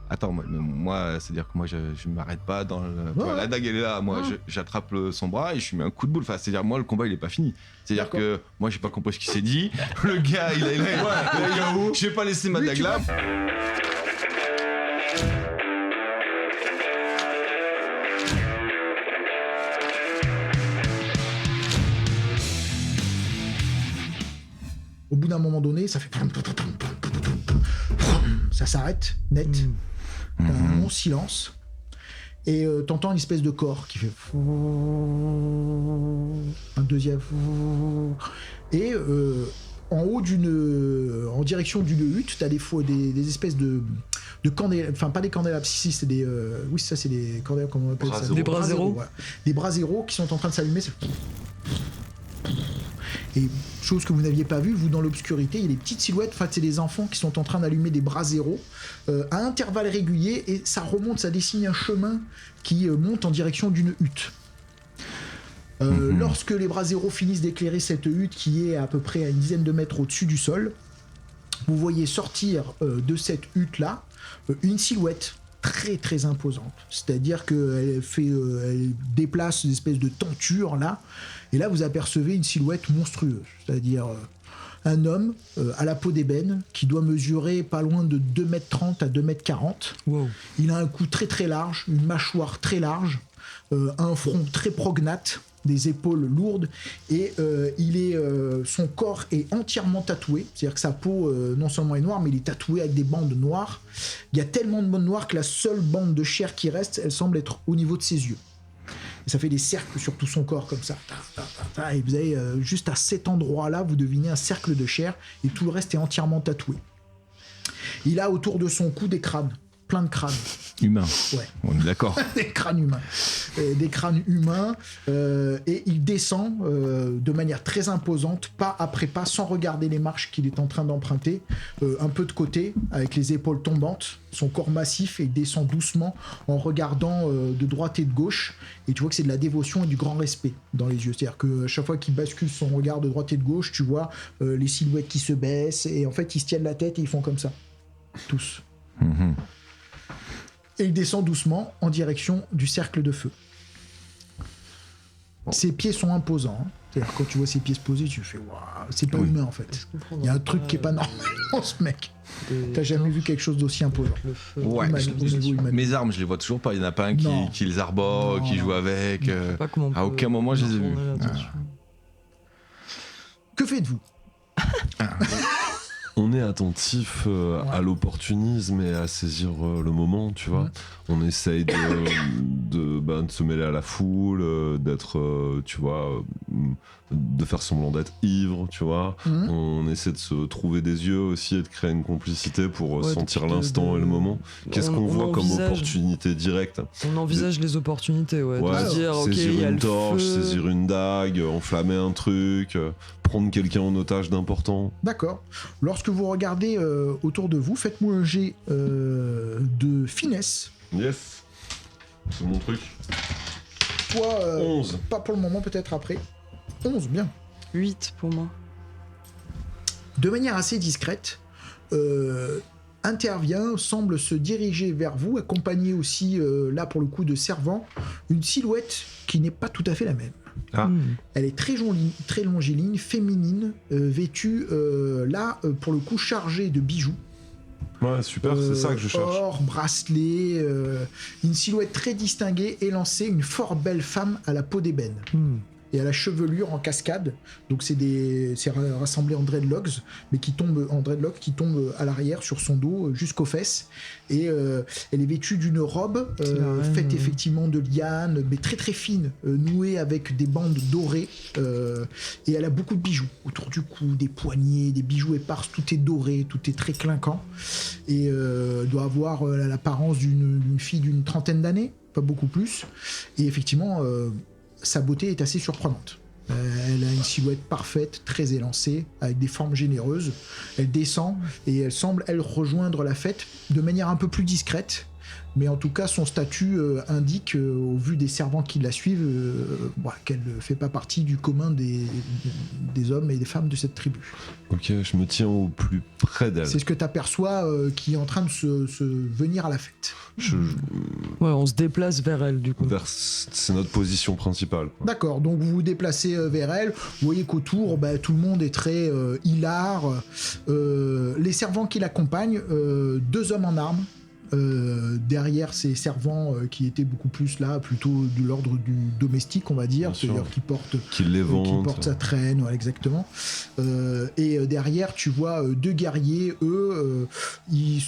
Attends, moi, c'est-à-dire que moi, je m'arrête pas dans le... Ouais. La dague, elle est là. Moi, j'attrape son bras et je lui mets un coup de boule. Enfin, c'est-à-dire, moi, le combat, il est pas fini. C'est-à-dire que moi, j'ai pas compris ce qu'il s'est dit. Le gars, il a... Je vais pas laisser ma dague là. Au bout d'un moment donné, ça fait... Ça s'arrête, net. T'as un long silence. Et t'entends une espèce de corps qui fait... Un deuxième... Et en haut d'une... En direction d'une hutte, t'as des espèces de candélabres... Enfin, pas des candélabres, si, c'est des... Oui, ça, c'est des candélabres, comment on appelle ça ? Des braseros. Voilà. Des braseros qui sont en train de s'allumer. Et chose que vous n'aviez pas vue, vous dans l'obscurité, il y a des petites silhouettes, enfin c'est des enfants qui sont en train d'allumer des braseros à intervalles réguliers et ça remonte, ça dessine un chemin qui monte en direction d'une hutte. Lorsque les braseros finissent d'éclairer cette hutte qui est à peu près à une dizaine de mètres au-dessus du sol, vous voyez sortir de cette hutte-là une silhouette très très imposante. C'est-à-dire qu'elle elle déplace une espèce de tenture là, et là vous apercevez une silhouette monstrueuse. C'est-à-dire un homme à la peau d'ébène qui doit mesurer pas loin de 2,30 m à 2,40 m. Wow. Il a un cou très très large, une mâchoire très large, un front très prognate, des épaules lourdes, et son corps est entièrement tatoué, c'est-à-dire que sa peau non seulement est noire, mais il est tatoué avec des bandes noires. Il y a tellement de bandes noires que la seule bande de chair qui reste, elle semble être au niveau de ses yeux. Et ça fait des cercles sur tout son corps comme ça. Et vous avez juste à cet endroit-là, vous devinez un cercle de chair, et tout le reste est entièrement tatoué. Il a autour de son cou des crânes, plein de crânes. Humain. Ouais. On est d'accord. Des crânes humains. Des crânes humains. Et il descend de manière très imposante, pas après pas, sans regarder les marches qu'il est en train d'emprunter. Un peu de côté, avec les épaules tombantes, son corps massif, et il descend doucement en regardant de droite et de gauche. Et tu vois que c'est de la dévotion et du grand respect dans les yeux. C'est-à-dire que chaque fois qu'il bascule son regard de droite et de gauche, tu vois les silhouettes qui se baissent. Et en fait, ils se tiennent la tête et ils font comme ça. Tous. Et il descend doucement en direction du cercle de feu. Ses pieds sont imposants. Hein. C'est-à-dire quand tu vois ses pieds se poser, tu fais waouh, c'est pas humain en fait. Il y a un truc qui est pas normal dans ce mec. T'as jamais vu quelque chose d'aussi imposant. Ouais. Mes armes, je les vois toujours pas. Il y en a pas un qui les arbore, qui joue avec. À aucun moment je les ai vus. Que faites-vous ? On est attentif à l'opportunisme et à saisir le moment, tu vois. On essaye de se mêler à la foule, d'être, tu vois, de faire semblant d'être ivre, tu vois. On essaie de se trouver des yeux aussi et de créer une complicité pour sentir l'instant et le moment. Qu'est-ce qu'on voit comme opportunité directe ? On envisage les opportunités, de dire, saisir il y a une le torche, feu. saisir une dague, enflammer un truc, prendre quelqu'un en otage d'important. D'accord. Lorsque vous regardez autour de vous, faites-moi un jet de finesse. Yes. C'est mon truc. Toi, 11. Pas pour le moment, peut-être après. 11, bien. 8 pour moi. De manière assez discrète, intervient, semble se diriger vers vous, accompagné aussi, là pour le coup, de servant, une silhouette qui n'est pas tout à fait la même. Elle est très longiligne, féminine, vêtue, pour le coup, chargée de bijoux. Ouais, super, c'est ça que je cherche. Or, bracelet, une silhouette très distinguée, élancée, une fort belle femme à la peau d'ébène. Et à la chevelure en cascade, donc c'est rassemblé en dreadlocks, mais qui tombe à l'arrière sur son dos jusqu'aux fesses, et elle est vêtue d'une robe faite effectivement de lianes, mais très très fine, nouée avec des bandes dorées, et elle a beaucoup de bijoux autour du cou, des poignets, des bijoux épars, tout est doré, tout est très clinquant, et doit avoir l'apparence d'une fille d'une trentaine d'années, pas beaucoup plus, et effectivement sa beauté est assez surprenante. Elle a une silhouette parfaite, très élancée, avec des formes généreuses. Elle descend et elle semble, rejoindre la fête de manière un peu plus discrète. mais en tout cas son statut indique, au vu des servants qui la suivent, qu'elle ne fait pas partie du commun des hommes et des femmes de cette tribu. Ok, je me tiens au plus près d'elle. C'est ce que tu aperçois qui est en train de se venir à la fête. Ouais, on se déplace vers elle du coup. C'est notre position principale. Quoi. D'accord, donc vous vous déplacez vers elle, vous voyez qu'autour, tout le monde est très hilar. Les servants qui l'accompagnent, 2 hommes en armes. Derrière ces servants qui étaient beaucoup plus là, plutôt de l'ordre du domestique, on va dire, c'est-à-dire qui les vendent, portent sa traîne, voilà, exactement. Et derrière, tu vois 2 guerriers, eux, ils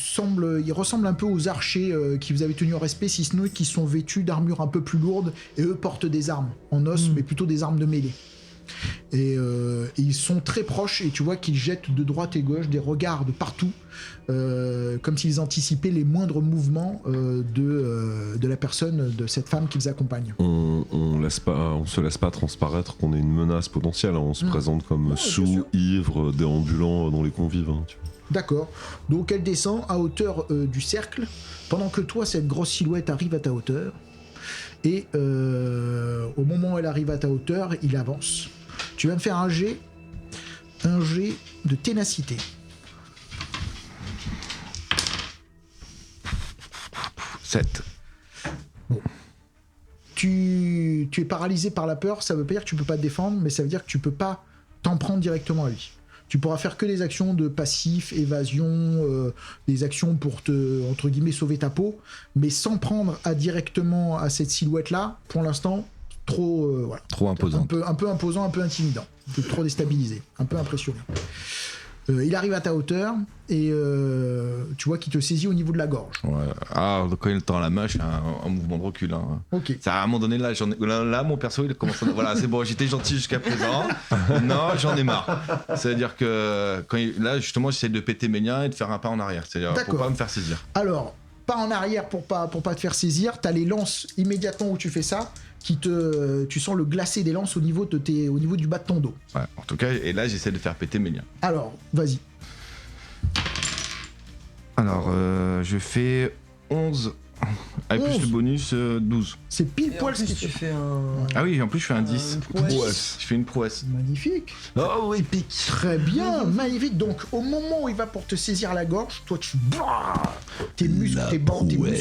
ressemblent un peu aux archers qui vous avez tenu en respect, si ce n'est qu'ils sont vêtus d'armures un peu plus lourdes, et eux portent des armes en os, mais plutôt des armes de mêlée. Et ils sont très proches et tu vois qu'ils jettent de droite et gauche des regards de partout, comme s'ils anticipaient les moindres mouvements de la personne, de cette femme qui les accompagne. On se laisse pas transparaître qu'on est une menace potentielle, hein. On se présente comme sous, ivre, déambulant dans les convives, hein, tu vois. D'accord, donc elle descend à hauteur du cercle, pendant que toi, cette grosse silhouette arrive à ta hauteur, et au moment où elle arrive à ta hauteur, il avance. Tu vas me faire un jet de ténacité. « 7. Bon. Tu es paralysé par la peur, ça veut pas dire que tu peux pas te défendre, mais ça veut dire que tu peux pas t'en prendre directement à lui. Tu pourras faire que des actions de passif, évasion, des actions pour te, entre guillemets, sauver ta peau, mais sans prendre directement à cette silhouette-là, pour l'instant, trop imposant. Un peu imposant, un peu intimidant, trop déstabilisé, un peu impressionnant. Il arrive à ta hauteur et tu vois qu'il te saisit au niveau de la gorge. Ouais. Ah, quand il tend la main, je fais un mouvement de recul. Hein. Ok. Ça, à un moment donné, là, mon perso, il commence à... Voilà, c'est bon, j'étais gentil jusqu'à présent. Non, j'en ai marre. C'est-à-dire que là, justement, j'essaie de péter mes liens et de faire un pas en arrière. C'est-à-dire pour pas me faire saisir. Alors, pas en arrière pour pas te faire saisir. T'as les lances immédiatement où tu fais ça. Tu sens le glacé des lances au niveau du bas de ton dos. Ouais, en tout cas, et là j'essaie de faire péter mes liens. Alors, vas-y. Alors, je fais 11. Avec 11. plus le bonus, 12. C'est pile poil ce que tu fais un... Ah oui, en plus je fais un 10. Une prouesse. Je fais une prouesse. Magnifique. Oh, épique. Très bien, magnifique. Donc, au moment où il va pour te saisir la gorge, toi tes muscles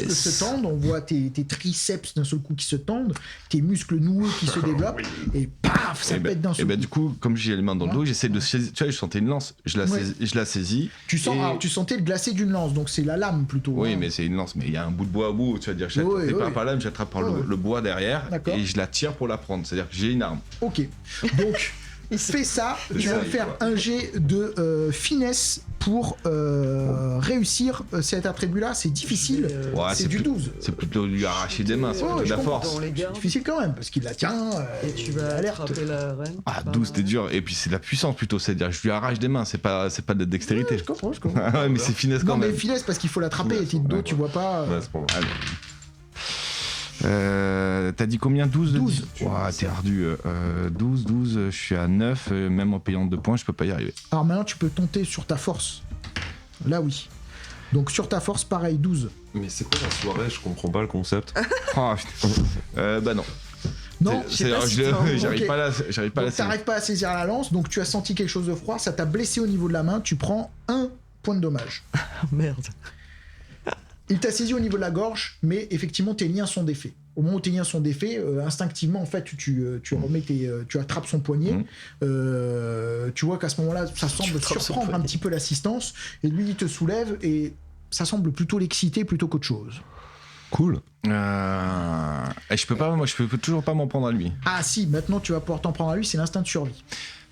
se tendent, on voit tes triceps d'un seul coup qui se tendent, tes muscles noueux qui se développent, et paf, ça pète d'un seul coup. Et du coup, comme j'ai les mains dans le dos, j'essaie de saisir. Tu vois, je sentais une lance, je la saisis. Tu sentais le glacé d'une lance, donc c'est la lame plutôt. Oui, hein. mais c'est une lance, mais il y a un bout de bois au bout, tu vas dire, pas par la lame, j'attrape par le bois derrière, et je la tire pour la prendre, c'est-à-dire que j'ai une arme. Ok, donc fais ça, tu vas faire un jet de finesse pour réussir cet attribut-là, c'est difficile, c'est du 12. C'est plutôt lui arracher des mains, c'est plutôt de la force. C'est difficile quand même, parce qu'il la tient, et tu vas attraper la reine. Ah, 12 c'était dur, et puis c'est de la puissance plutôt, c'est-à-dire je lui arrache des mains, c'est pas de la dextérité. Ouais, je comprends. Ouais, mais c'est finesse quand même. Non mais finesse parce qu'il faut l'attraper, et t'es de dos, tu vois pas... Ouais, c'est pas mal. T'as dit combien? 12 12. Ouah, t'es ardu. 12, je suis à 9, même en payant 2 points, je peux pas y arriver. Alors maintenant, tu peux tenter sur ta force. Là, oui. Donc sur ta force, pareil, 12. Mais c'est quoi la soirée? Je comprends pas le concept. Oh, bah non. Non, j'arrive pas à la donc t'arrives pas à saisir la lance, donc tu as senti quelque chose de froid, ça t'a blessé au niveau de la main, tu prends 1 point de dommage. Merde. Il t'a saisi au niveau de la gorge, mais effectivement tes liens sont défaits. Au moment où tes liens sont défaits, instinctivement en fait tu attrapes son poignet. Tu vois qu'à ce moment-là, ça semble surprendre un petit peu l'assistance, et lui il te soulève et ça semble plutôt l'exciter plutôt qu'autre chose. Cool. Et je peux toujours pas m'en prendre à lui. Ah si, maintenant tu vas pouvoir t'en prendre à lui, c'est l'instinct de survie.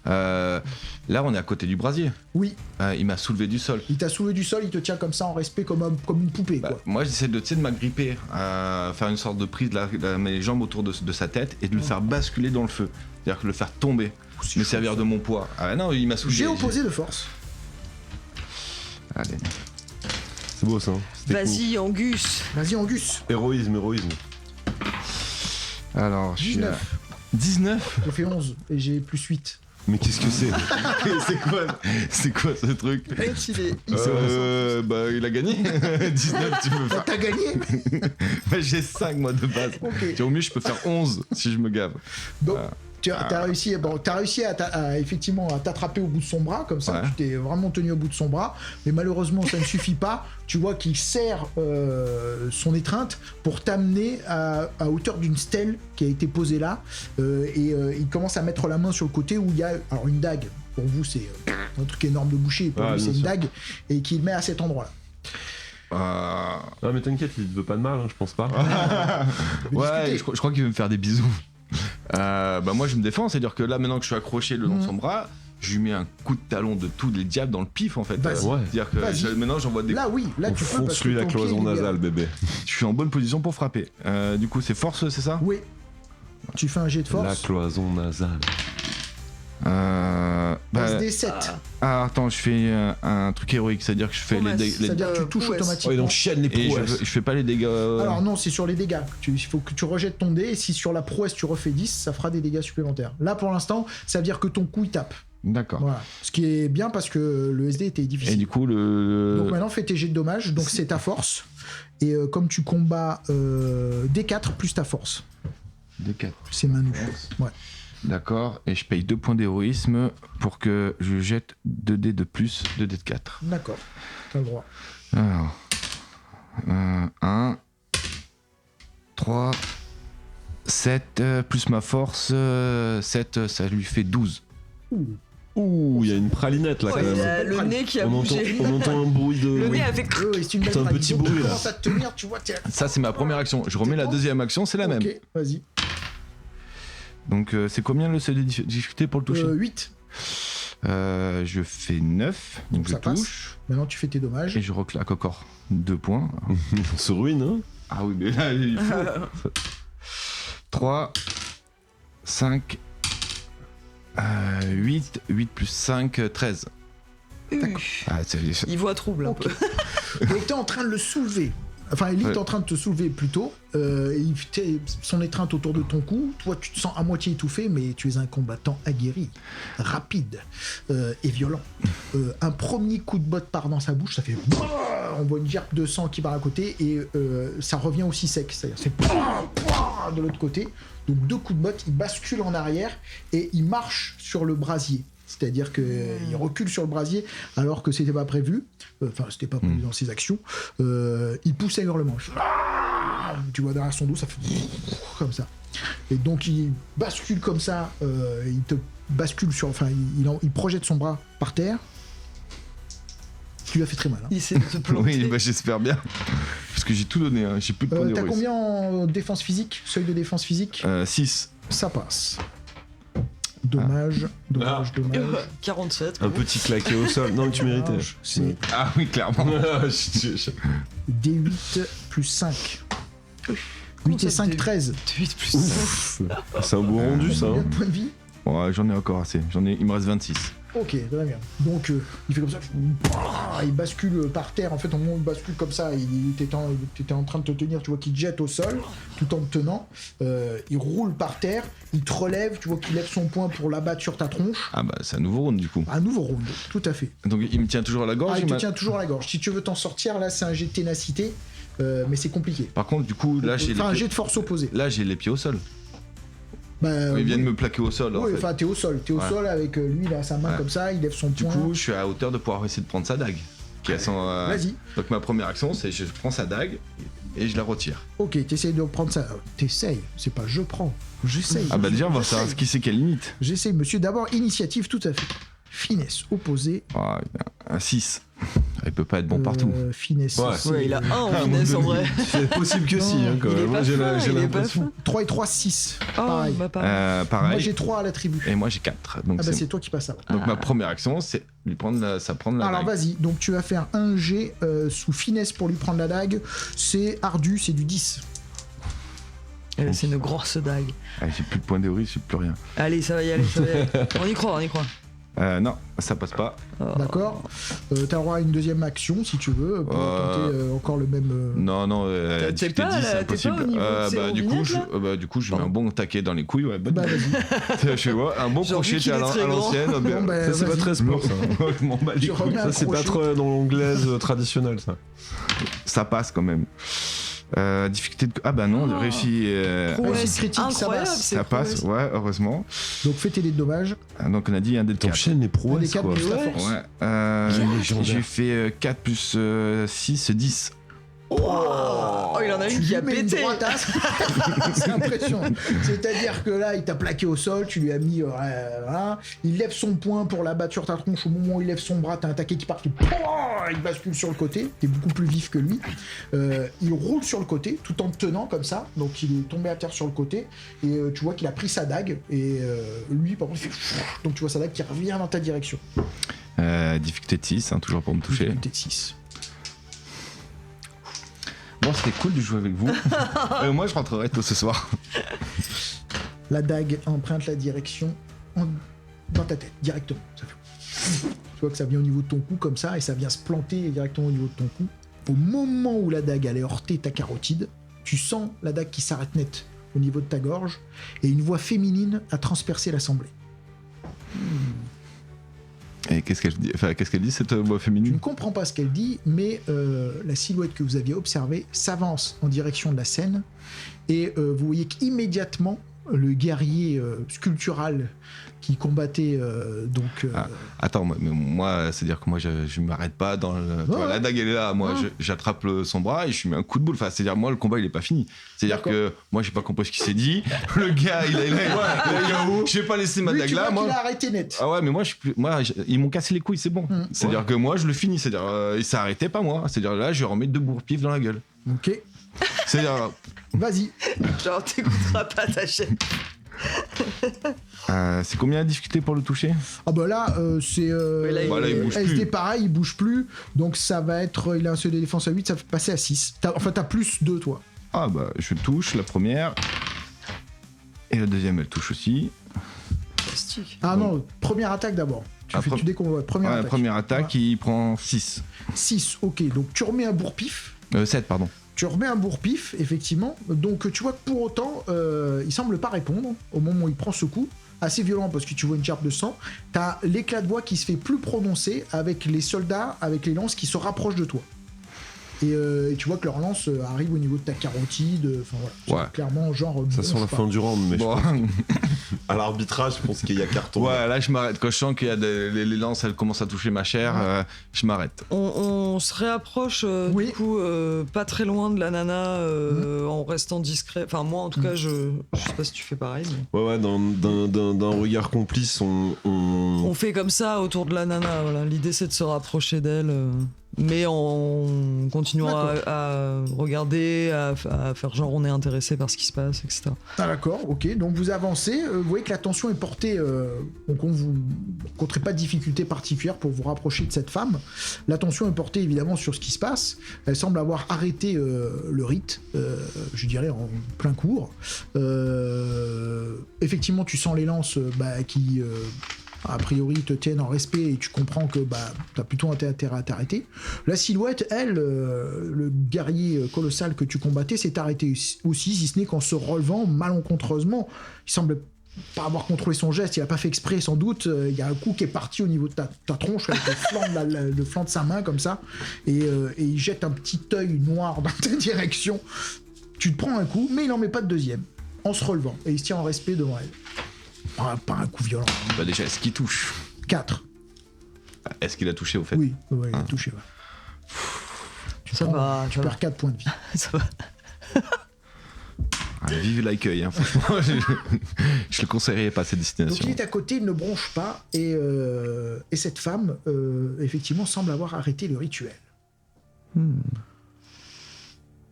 Là, on est à côté du brasier. Oui. Il m'a soulevé du sol. Il t'a soulevé du sol, il te tient comme ça en respect, comme une poupée. Quoi. Moi, j'essaie de m'agripper, faire une sorte de prise de mes jambes autour de sa tête et de le faire basculer dans le feu. C'est-à-dire que le faire tomber, me servir de mon poids. Ah non, il m'a soulevé. J'ai opposé de force. Allez. C'est beau ça. Vas-y, Angus. Vas-y, Angus. Héroïsme. Alors, je suis 19. 19. J'ai fait 11 et j'ai plus 8. Mais qu'est-ce que c'est? C'est quoi ce truc? Il a gagné. 19, tu peux faire. T'as gagné. Bah, j'ai 5 moi de base. Ok. Au mieux, je peux faire 11 si je me gave. Donc, t'as réussi à effectivement à t'attraper au bout de son bras, comme ça, Ouais. tu t'es vraiment tenu au bout de son bras, mais malheureusement ça ne suffit pas. Tu vois qu'il serre son étreinte pour t'amener à hauteur d'une stèle qui a été posée là, et il commence à mettre la main sur le côté où il y a alors une dague. Pour vous, c'est un truc énorme de boucher, pour lui, c'est une dague, et qu'il met à cet endroit-là. Non mais t'inquiète, il te veut pas de mal, hein, je pense pas. Ouais, je crois qu'il veut me faire des bisous. Moi je me défends, c'est-à-dire que là maintenant que je suis accroché le long de son bras, je lui mets un coup de talon de tous les diables dans le pif en fait. Vas-y. C'est-à-dire que maintenant j'envoie des. Là oui, là tu peux parce que Fonce-lui la ton pied, cloison il est- nasale, bébé. Je suis en bonne position pour frapper. Du coup c'est force, c'est ça? Oui. Tu fais un jet de La force. cloison nasale. SD 7. Attends, je fais un truc héroïque, c'est-à-dire que je fais Prouesse. les C'est-à-dire que tu touches prouesse. automatiquement. Oh, il enchaîne les et prouesses. je fais pas les dégâts. Alors non, c'est sur les dégâts. Il faut que tu rejettes ton dé, et si sur la prouesse tu refais 10, ça fera des dégâts supplémentaires. Là pour l'instant, ça veut dire que ton coup il tape. D'accord. Voilà. Ce qui est bien parce que le SD était Et difficile. du coup Donc maintenant fais tes jets de dommages, donc c'est ta force. Et comme tu combats D4 plus ta force. D4. C'est Manu. Ouais. D'accord, et je paye 2 points d'héroïsme pour que je jette 2 dés de plus, 2 dés de 4. D'accord. T'as le droit. Alors, 1, 3, 7, plus ma force, 7, ça lui fait 12. Ouh, il y a une pralinette là Ouais, quand il même. a le nez qui a On entend, bougé. on entend un bruit de. Le nez a fait. Oui, c'est une belle C'est un praline. petit Donc, bruit, tu là. commences à te tenir, tu vois. Ça, c'est ma première action. Je remets la deuxième action, c'est la même. Ok, vas-y. Donc, c'est combien le seuil de difficulté pour le toucher 8. Je fais 9, donc Ça je passe. touche. Maintenant tu fais tes dommages. Et je reclaque encore 2 points. On se ruine, hein. Ah oui, mais là, il faut. 3, 5, 8 plus 5, 13. Ah, Il voit trouble un Ok. peu. Il était en train de le soulever. Enfin, il est en train de te soulever plutôt. Son étreinte autour de ton cou. Toi, tu te sens à moitié étouffé, mais tu es un combattant aguerri, rapide et violent. Un premier coup de botte part dans sa bouche, ça fait. On voit une gerbe de sang qui part à côté et ça revient aussi sec. C'est-à-dire, c'est de l'autre côté. Donc, 2 coups de botte, il bascule en arrière et il marche sur le brasier. C'est-à-dire qu'il recule sur le brasier alors que c'était pas prévu. Enfin, c'était pas prévu dans ses actions. Il pousse un hurlement. Tu vois derrière son dos, ça fait comme ça. Et donc il bascule comme ça. Il te bascule sur. Enfin, il projette son bras par terre. Tu lui as fait très mal. Hein. Il essaie de te planter. Oui, bah, j'espère bien. Parce que j'ai tout donné, hein. J'ai plus de points T'as d'héroïsme. combien en défense physique? Seuil de défense physique? 6. Ça passe. Dommage. 47. Un petit claqué au sol. Non, tu méritais. C'est Ah oui, clairement. D8 plus 5. 8 et 5, 13. 8 plus 5. C'est un beau rendu ça. Combien Hein. de points de vie? Ouais, j'en ai encore assez. Il me reste 26. Ok, très bien. Donc il fait comme ça, il bascule par terre. En fait, au moment où il bascule comme ça, il était en train de te tenir. Tu vois qu'il te jette au sol tout en te tenant. Il roule par terre, il te relève. Tu vois qu'il lève son poing pour l'abattre sur ta tronche. Ah bah, c'est un nouveau round du coup. Un nouveau round, tout à fait. Donc il me tient toujours à la gorge. Ah, il il te m'a- tient toujours à la gorge. Si tu veux t'en sortir, là, c'est un jet de ténacité, mais c'est compliqué. Par contre, du coup, là, j'ai Enfin, un les jet pieds... de force opposée. Là, j'ai les pieds au sol. Bah, Il vient de me plaquer au sol. en Oui, fait. enfin, t'es au sol. T'es au Ouais. sol avec lui, là, sa main Ouais. comme ça, il lève son Du poing. coup, je suis à hauteur de pouvoir essayer de prendre sa dague. Qui a son, Vas-y. Donc ma première action, c'est je prends sa dague et je la retire. Ok, t'essayes de prendre ça. T'essayes, c'est pas je prends. J'essaye. Ah bah déjà, on va J'essaye. savoir ce qui c'est quelle limite. J'essaye, monsieur. D'abord, initiative, tout à fait. Finesse opposée. Ah, un 6. Il peut pas être bon partout. Finesse. Ouais. c'est- Ouais, il a 1 en un finesse en moment vrai. C'est possible que si, hein, quand Il est même. pas Moi, j'ai fin, il est pas l'impression. fin. 3 et 3, 6. Oh, Pareil. bah pareil. Pareil. Moi, j'ai 3 à l'attribut. Et moi j'ai 4. Donc, Ah bah c'est- c'est toi qui passes avant. donc ma première action, c'est lui prendre la Alors dague. vas-y, donc tu vas faire un G sous finesse pour lui prendre la dague. C'est ardu, c'est du 10. C'est une grosse dague. Ah, j'ai plus de points d'héroïsme, j'ai plus rien. Allez, ça va y aller, ça va y aller. On y croit, on y croit. Non, ça passe pas. D'accord. T'as le droit à une deuxième action si tu veux pour tenter encore le même. Non, T'es difficulté pas 10, c'est là, t'es impossible. pas au niveau de ces Du coup, je mets un bon taquet dans les couilles. Ouais, Bah vas-y. je vois, un bon Genre, crochet vu qu'il à est très grand. l'ancienne. Bon, bah, Ça, c'est pas vas-y. très sport, ça. Je m'en bats les Tu couilles. remets un Ça, c'est pas crochet. trop dans l'anglaise traditionnelle, ça. Ça passe quand même. Difficulté de... Ah bah non, Oh. réussi. Réussite critique, ça incroyable, passe. c'est Ça passe, prouvé. ouais, heureusement. Donc fais tes dés de dommages. Donc on a dit un dé de 4. T'enchaînes les Un des prouesses, 4 quoi. plus ta Ouais. force. Ouais. légendaire. J'ai fait 4 plus 6, 10. Oh, il en a Tu une lui qui a mets une pété. droitasse. C'est impressionnant. C'est-à-dire que là, il t'a plaqué au sol, tu lui as mis. Voilà. Il lève son poing pour l'abattre sur ta tronche. Au moment où il lève son bras, t'as un taquet qui part. Il bascule sur le côté. T'es beaucoup plus vif que lui. Il roule sur le côté tout en te tenant comme ça. Donc il est tombé à terre sur le côté. Et tu vois qu'il a pris sa dague. Et lui, par contre, il fait. Donc tu vois sa dague qui revient dans ta direction. Difficulté de 6, toujours pour me toucher. Difficulté de 6. Bon, c'était cool de jouer avec vous. Moi, je rentrerai tôt ce soir. La dague emprunte la direction dans ta tête, directement. Ça fait... Tu vois que ça vient au niveau de ton cou comme ça, et ça vient se planter directement au niveau de ton cou. Au moment où la dague allait heurter ta carotide, tu sens la dague qui s'arrête net au niveau de ta gorge, et une voix féminine a transpercé l'assemblée. Et qu'est-ce qu'elle dit, cette voix Tu féminine ne comprends pas ce qu'elle dit, mais la silhouette que vous aviez observée s'avance en direction de la scène, et vous voyez qu'immédiatement, le guerrier sculptural qui combattait Attends, moi, c'est-à-dire que moi, je m'arrête pas dans le... Ouais, Tu vois, ouais. la dague, elle est là. Moi, j'attrape son bras et je lui mets un coup de boule. Enfin, c'est-à-dire, moi, le combat, il est pas fini. C'est-à-dire D'accord. que moi, j'ai pas compris ce qu'il s'est dit. Le gars, il est là. Je vais pas laisser ma lui, dague tu là, vois moi. qu'il a arrêté net. Ah ouais, mais moi, ils m'ont cassé les couilles, c'est bon. C'est-à-dire que moi, je le finis. C'est-à-dire, il s'est arrêté, pas moi. C'est-à-dire, là, je vais remettre 2 bourre-pifs dans la gueule. Ok, C'est-à-dire, vas-y. Genre, t'écouteras pas ta chaîne. c'est combien la difficulté pour le toucher? Ah bah là, c'est là, il bouge SD plus. pareil, il bouge plus. Donc ça va être, il a un seuil de défense à 8, ça fait passer à 6. T'as plus 2 toi. Ah bah, je touche la première. Et la deuxième, elle touche aussi. Fantastique. Ah non, première attaque d'abord. Tu décombres, première Ouais, attaque. première attaque, il prend 6. 6, ok. Donc tu remets un bourre-pif. 7, pardon. Tu remets un bourre-pif, effectivement. Donc tu vois que pour autant, il semble pas répondre au moment où il prend ce coup. Assez violent parce que tu vois une gerbe de sang. T'as l'éclat de voix qui se fait plus prononcé avec les soldats, avec les lances qui se rapprochent de toi. Et tu vois que leur lance arrive au niveau de ta carotide. Enfin voilà. Ouais. C'est clairement genre. Ça sent la fin du round, mais Bon. je pense à l'arbitrage, je pense qu'il y a carton. Ouais, là je m'arrête. Quand je sens qu'il y a les lances, elles commencent à toucher ma chair, je m'arrête. On se réapproche Oui. du coup pas très loin de la nana en restant discret. Enfin moi en tout cas je sais pas si tu fais pareil. Mais... Ouais, d'un regard complice, On fait comme ça autour de la nana. Voilà. L'idée c'est de se rapprocher d'elle. Mais en continuant à regarder, à faire genre on est intéressé par ce qui se passe, etc. Ah d'accord, ok. Donc vous avancez, vous voyez que l'attention est portée, donc on vous rencontrez pas de difficulté particulière pour vous rapprocher de cette femme. L'attention est portée évidemment sur ce qui se passe. Elle semble avoir arrêté le rite, je dirais en plein cours. Effectivement, tu sens les lances qui... a priori te tiennent en respect et tu comprends que t'as plutôt intérêt à t'arrêter. La silhouette, elle, le guerrier colossal que tu combattais, s'est arrêté aussi, si ce n'est qu'en se relevant malencontreusement. Il semble pas avoir contrôlé son geste, il a pas fait exprès sans doute. Il y a un coup qui est parti au niveau de ta tronche avec le flanc de sa main comme ça, et il jette un petit œil noir dans ta direction. Tu te prends un coup, mais il n'en met pas de deuxième, en se relevant, et il se tient en respect devant elle. Pas un coup violent. Bah déjà, est-ce qu'il touche? 4. Est-ce qu'il a touché au fait? Oui, ouais, il a touché. Ouais. Ça va, Tu perds 4 points de vie. ça va. Vive l'accueil, hein, franchement. Je le conseillerais pas cette Donc destination. il est à côté, il ne bronche pas, et cette femme, effectivement, semble avoir arrêté le rituel.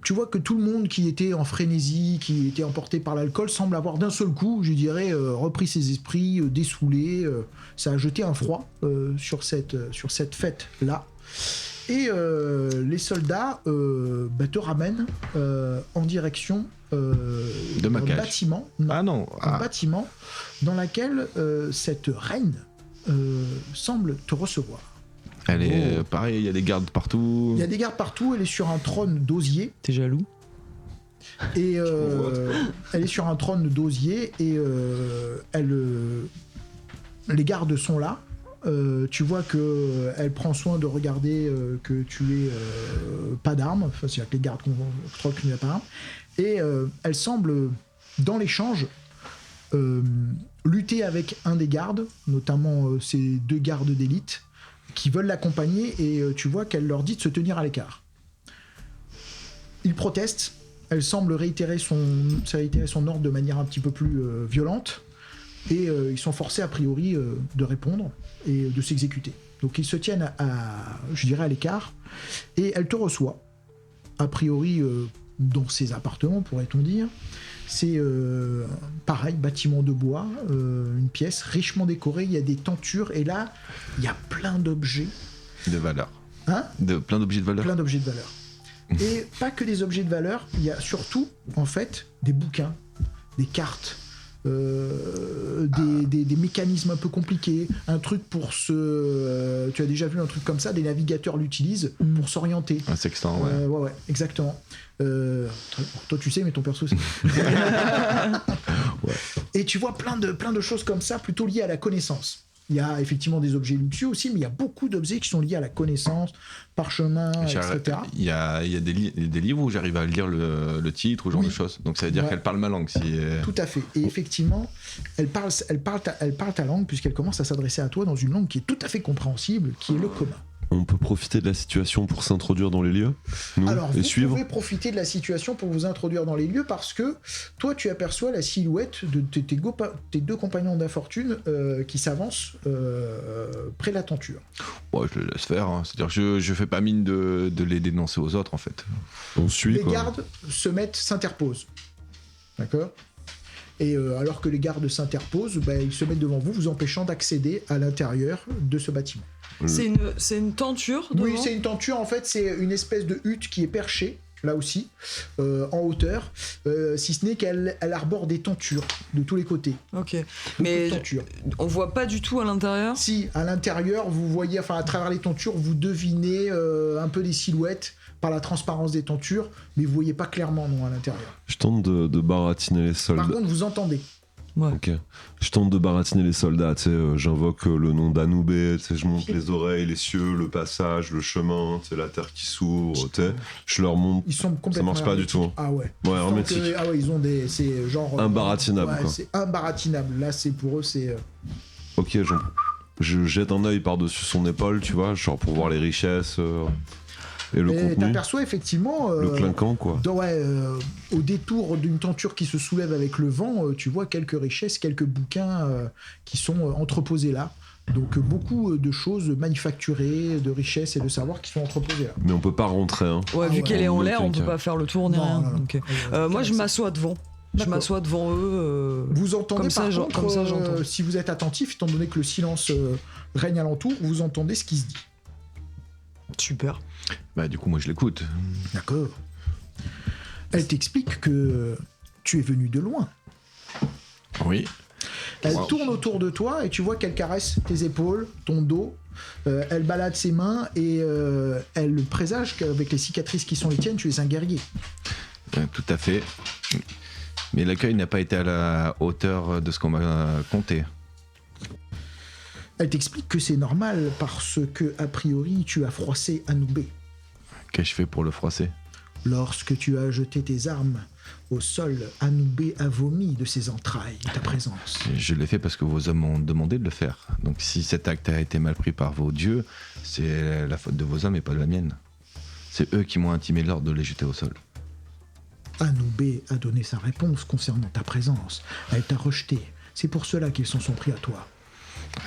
Tu vois que tout le monde qui était en frénésie, qui était emporté par l'alcool, semble avoir d'un seul coup, je dirais, repris ses esprits, dessoulé. Ça a jeté un froid sur cette fête-là. Et les soldats te ramènent en direction ma d'un cage. bâtiment. Ah non. Un bâtiment dans lequel cette reine semble te recevoir. Elle est pareil, il y a des gardes partout. Il y a des gardes partout, elle est sur un trône d'osier. T'es jaloux? Et elle est sur un trône d'osier et les gardes sont là. Tu vois que elle prend soin de regarder que tu aies pas d'armes. Enfin, c'est-à-dire que les gardes contrôlent que tu n'as pas d'armes. Et elle semble, dans l'échange, lutter avec un des gardes, notamment ces 2 gardes d'élite, qui veulent l'accompagner. Et tu vois qu'elle leur dit de se tenir à l'écart. Ils protestent. Elle semble réitérer son ordre de manière un petit peu plus violente. Et ils sont forcés a priori de répondre et de s'exécuter. Donc ils se tiennent je dirais à l'écart, et elle te reçoit, a priori dans ses appartements, pourrait-on dire. C'est pareil, bâtiment de bois, une pièce richement décorée, il y a des tentures, et là, il y a plein d'objets. De valeur. Hein ? Plein d'objets de valeur. Plein d'objets de valeur. Et pas que des objets de valeur, il y a surtout, en fait, des bouquins, des cartes, des mécanismes un peu compliqués, un truc pour se... tu as déjà vu un truc comme ça, des navigateurs l'utilisent pour s'orienter. Un sextant, ouais. Ouais, exactement. Toi tu sais, mais ton perso c'est... Ouais. Et tu vois plein de choses comme ça, plutôt liées à la connaissance. Il y a effectivement des objets luxueux aussi, mais il y a beaucoup d'objets qui sont liés à la connaissance, parchemin, etc. Il y a des livres où j'arrive à lire le titre ou ce genre de choses. Donc ça veut dire qu'elle parle ma langue. Tout à fait. Et effectivement, elle parle ta langue, puisqu'elle commence à s'adresser à toi dans une langue qui est tout à fait compréhensible, qui est le commun. On peut profiter de la situation pour s'introduire dans les lieux, nous, Alors, et vous suivre. pouvez profiter de la situation pour vous introduire dans les lieux, parce que toi, tu aperçois la silhouette de tes 2 compagnons d'infortune qui s'avancent près de la tenture. Ouais, je le laisse faire. Hein. C'est-à-dire que je fais pas mine de les dénoncer aux autres, en fait. On suit, Les quoi. gardes s'interposent. D'accord ? Et alors que les gardes s'interposent, ils se mettent devant vous, vous empêchant d'accéder à l'intérieur de ce bâtiment. C'est une tenture devant ? Oui, c'est une tenture, en fait, c'est une espèce de hutte qui est perchée, là aussi, en hauteur, si ce n'est qu'elle arbore des tentures de tous les côtés. Ok, mais on voit pas du tout à l'intérieur ? Si, à l'intérieur, vous voyez, enfin à travers les tentures, vous devinez un peu des silhouettes par la transparence des tentures, mais vous voyez pas clairement non à l'intérieur. Je tente de baratiner les soldats. Par contre, vous entendez. Ouais. Ok. Je tente de baratiner les soldats, tu sais, j'invoque le nom d'Anoubé, tu sais, je monte les oreilles, les cieux, le passage, le chemin, tu sais, la terre qui s'ouvre, tu sais, je leur montre. Ils sont complètement... Ça marche pas du tout. Ah ouais. Ouais, hermétique. Ah ouais, ils ont des... C'est genre... Imbaratinable, ouais, quoi. C'est imbaratinable. Là, c'est pour eux, c'est... Ok, je jette un œil par-dessus son épaule, tu vois, genre pour voir les richesses et le contenu. T'aperçois effectivement... le clinquant, quoi. Au détour d'une tenture qui se soulève avec le vent, tu vois quelques richesses, quelques bouquins qui sont entreposés là. Donc beaucoup de choses manufacturées, de richesses et de savoirs qui sont entreposés là. Mais on peut pas rentrer, hein. Ouais, vu qu'elle est en l'air, on peut quelqu'un. pas faire le tour ni rien. Non. Ok. Moi, je m'assois devant. Je m'assois devant eux. Vous entendez comme ça, par contre, comme ça, j'entends. si vous êtes attentif, étant donné que le silence règne alentour, vous entendez ce qui se dit. Super. Bah du coup, moi je l'écoute. D'accord. Elle t'explique que tu es venu de loin. Oui. Elle Wow. tourne autour de toi et tu vois qu'elle caresse tes épaules, ton dos. Elle balade ses mains et elle présage qu'avec les cicatrices qui sont les tiennes, tu es un guerrier. Tout à fait. Mais l'accueil n'a pas été à la hauteur de ce qu'on m'a compté. Elle t'explique que c'est normal parce que, a priori, tu as froissé Anoubé. Qu'ai-je fait pour le froisser ? Lorsque tu as jeté tes armes au sol, Anoubé a vomi de ses entrailles ta présence. Je l'ai fait parce que vos hommes m'ont demandé de le faire. Donc si cet acte a été mal pris par vos dieux, c'est la faute de vos hommes et pas de la mienne. C'est eux qui m'ont intimé l'ordre de les jeter au sol. Anoubé a donné sa réponse concernant ta présence. Elle t'a rejeté. C'est pour cela qu'ils s'en sont pris à toi.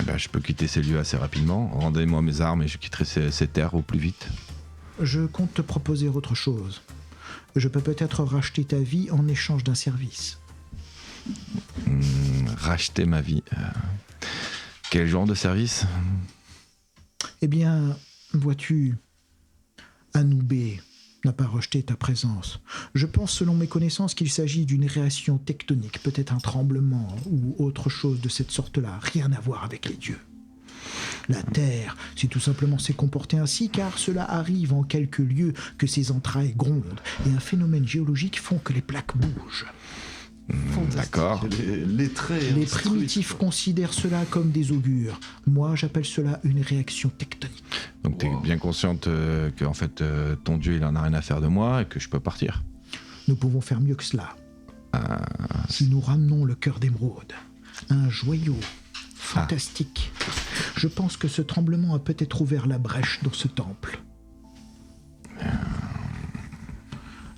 Eh ben, je peux quitter ces lieux assez rapidement. Rendez-moi mes armes et je quitterai ces terres au plus vite. Je compte te proposer autre chose. Je peux peut-être racheter ta vie en échange d'un service. Racheter ma vie. Quel genre de service ? Eh bien, vois-tu, Anoubé n'a pas rejeté ta présence. Je pense, selon mes connaissances, qu'il s'agit d'une réaction tectonique, peut-être un tremblement ou autre chose de cette sorte-là, rien à voir avec les dieux. La Terre, c'est tout simplement s'est comportée ainsi car cela arrive en quelques lieux que ses entrailles grondent et un phénomène géologique font que les plaques bougent. D'accord. Les traits. Les primitifs considèrent cela comme des augures. Moi, j'appelle cela une réaction tectonique. Donc t'es bien consciente que en fait ton dieu il en a rien à faire de moi et que je peux partir. Nous pouvons faire mieux que cela. Si nous ramenons le cœur d'émeraude, un joyau fantastique, je pense que ce tremblement a peut-être ouvert la brèche dans ce temple.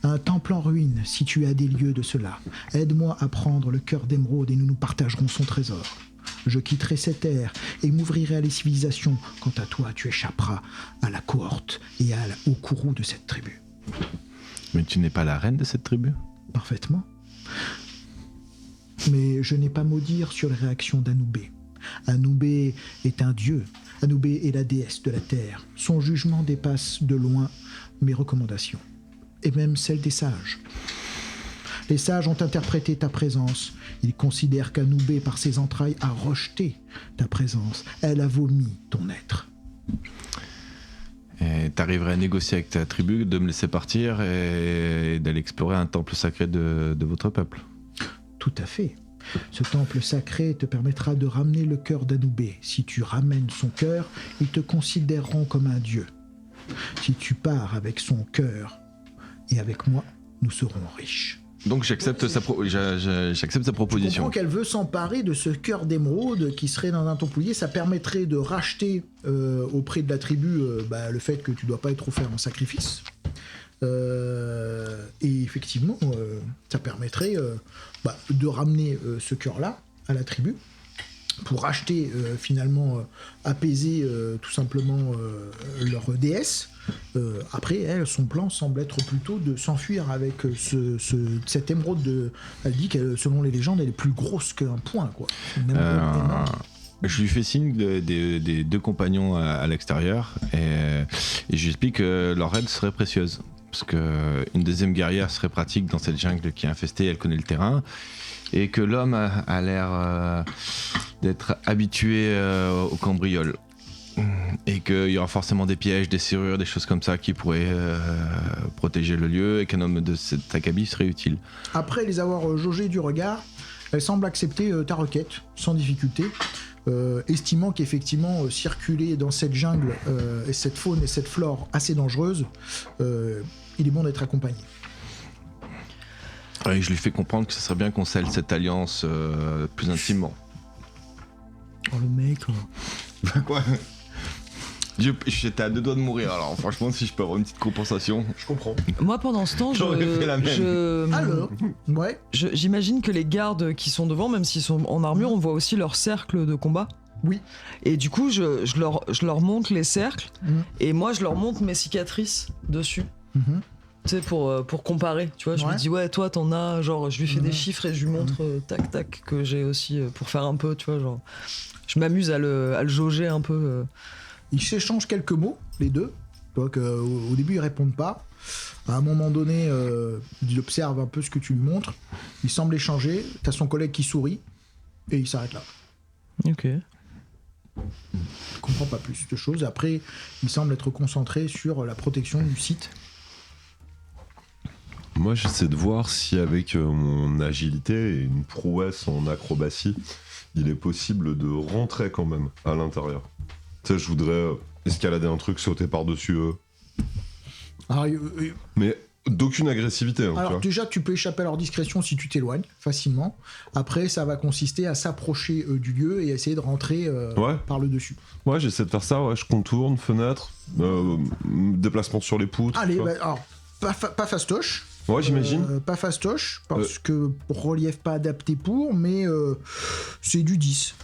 Un temple en ruine situé à des lieues de cela. Aide-moi à prendre le cœur d'émeraude et nous partagerons son trésor. Je quitterai cette terre et m'ouvrirai à les civilisations. Quant à toi, tu échapperas à la cohorte et au courroux de cette tribu. Mais tu n'es pas la reine de cette tribu ? Parfaitement. Mais je n'ai pas mot dire sur les réactions d'Anoubé. Anoubé est un dieu. Anoubé est la déesse de la terre. Son jugement dépasse de loin mes recommandations. Et même celles des sages. Les sages ont interprété ta présence. Ils considèrent qu'Anoubé, par ses entrailles, a rejeté ta présence. Elle a vomi ton être. Et t'arriverais à négocier avec ta tribu de me laisser partir et d'aller explorer un temple sacré de votre peuple. Tout à fait. Ce temple sacré te permettra de ramener le cœur d'Anoubé. Si tu ramènes son cœur, ils te considéreront comme un dieu. Si tu pars avec son cœur et avec moi, nous serons riches. Donc j'accepte sa Je proposition. comprends qu'elle veut s'emparer de ce cœur d'émeraude qui serait dans un templier. Ça permettrait de racheter auprès de la tribu le fait que tu dois pas être offert en sacrifice. Et effectivement, ça permettrait de ramener ce cœur-là à la tribu pour racheter, finalement, apaiser tout simplement leur déesse. Après, elle, son plan semble être plutôt de s'enfuir avec cette émeraude. Elle dit que selon les légendes, elle est plus grosse qu'un poing, quoi. Une émeraude énorme. Je lui fais signe des deux compagnons à l'extérieur et je lui explique que leur aide serait précieuse. Parce qu'une deuxième guerrière serait pratique dans cette jungle qui est infestée, elle connaît le terrain. Et que l'homme a l'air d'être habitué au cambriole. Et qu'il y aura forcément des pièges, des serrures, des choses comme ça qui pourraient protéger le lieu et qu'un homme de cet acabit serait utile. Après les avoir jaugés du regard, elle semble accepter ta requête sans difficulté, estimant qu'effectivement circuler dans cette jungle et cette faune et cette flore assez dangereuse, il est bon d'être accompagné. Et je lui fais comprendre que ce serait bien qu'on scelle cette alliance plus intimement. Oh le mec. Quoi ? J'étais à deux doigts de mourir, alors franchement si je peux avoir une petite compensation. Je comprends. Moi pendant ce temps, J'aurais fait la même. Alors, ouais. J'imagine que les gardes qui sont devant, même s'ils sont en armure, on voit aussi leur cercle de combat. Oui. Et du coup, je leur montre les cercles et moi je leur montre mes cicatrices dessus. Mhm. Tu sais, pour comparer, tu vois, je Ouais. lui dis ouais, toi t'en as, genre je lui fais des chiffres et je lui montre tac tac que j'ai aussi pour faire un peu, tu vois, genre je m'amuse à le jauger un peu. Ils s'échangent quelques mots, les deux. Tu vois qu'au début, ils répondent pas. À un moment donné, il observe un peu ce que tu lui montres. Il semble échanger. T'as son collègue qui sourit. Et il s'arrête là. Ok. Il comprend pas plus de choses. Après, il semble être concentré sur la protection du site. Moi, j'essaie de voir si avec mon agilité et une prouesse en acrobatie, il est possible de rentrer quand même à l'intérieur. Tu sais, je voudrais escalader un truc, sauter par-dessus eux. Alors, Mais d'aucune agressivité, hein, tu alors vois. déjà, tu peux échapper à leur discrétion si tu t'éloignes facilement. Après, ça va consister à s'approcher du lieu et essayer de rentrer par le dessus. Ouais, j'essaie de faire ça, ouais, je contourne, fenêtre, déplacement sur les poutres. Allez, tu vois. alors, pas fastoche. Ouais, j'imagine. Pas fastoche, parce que relief pas adapté pour, mais c'est du 10.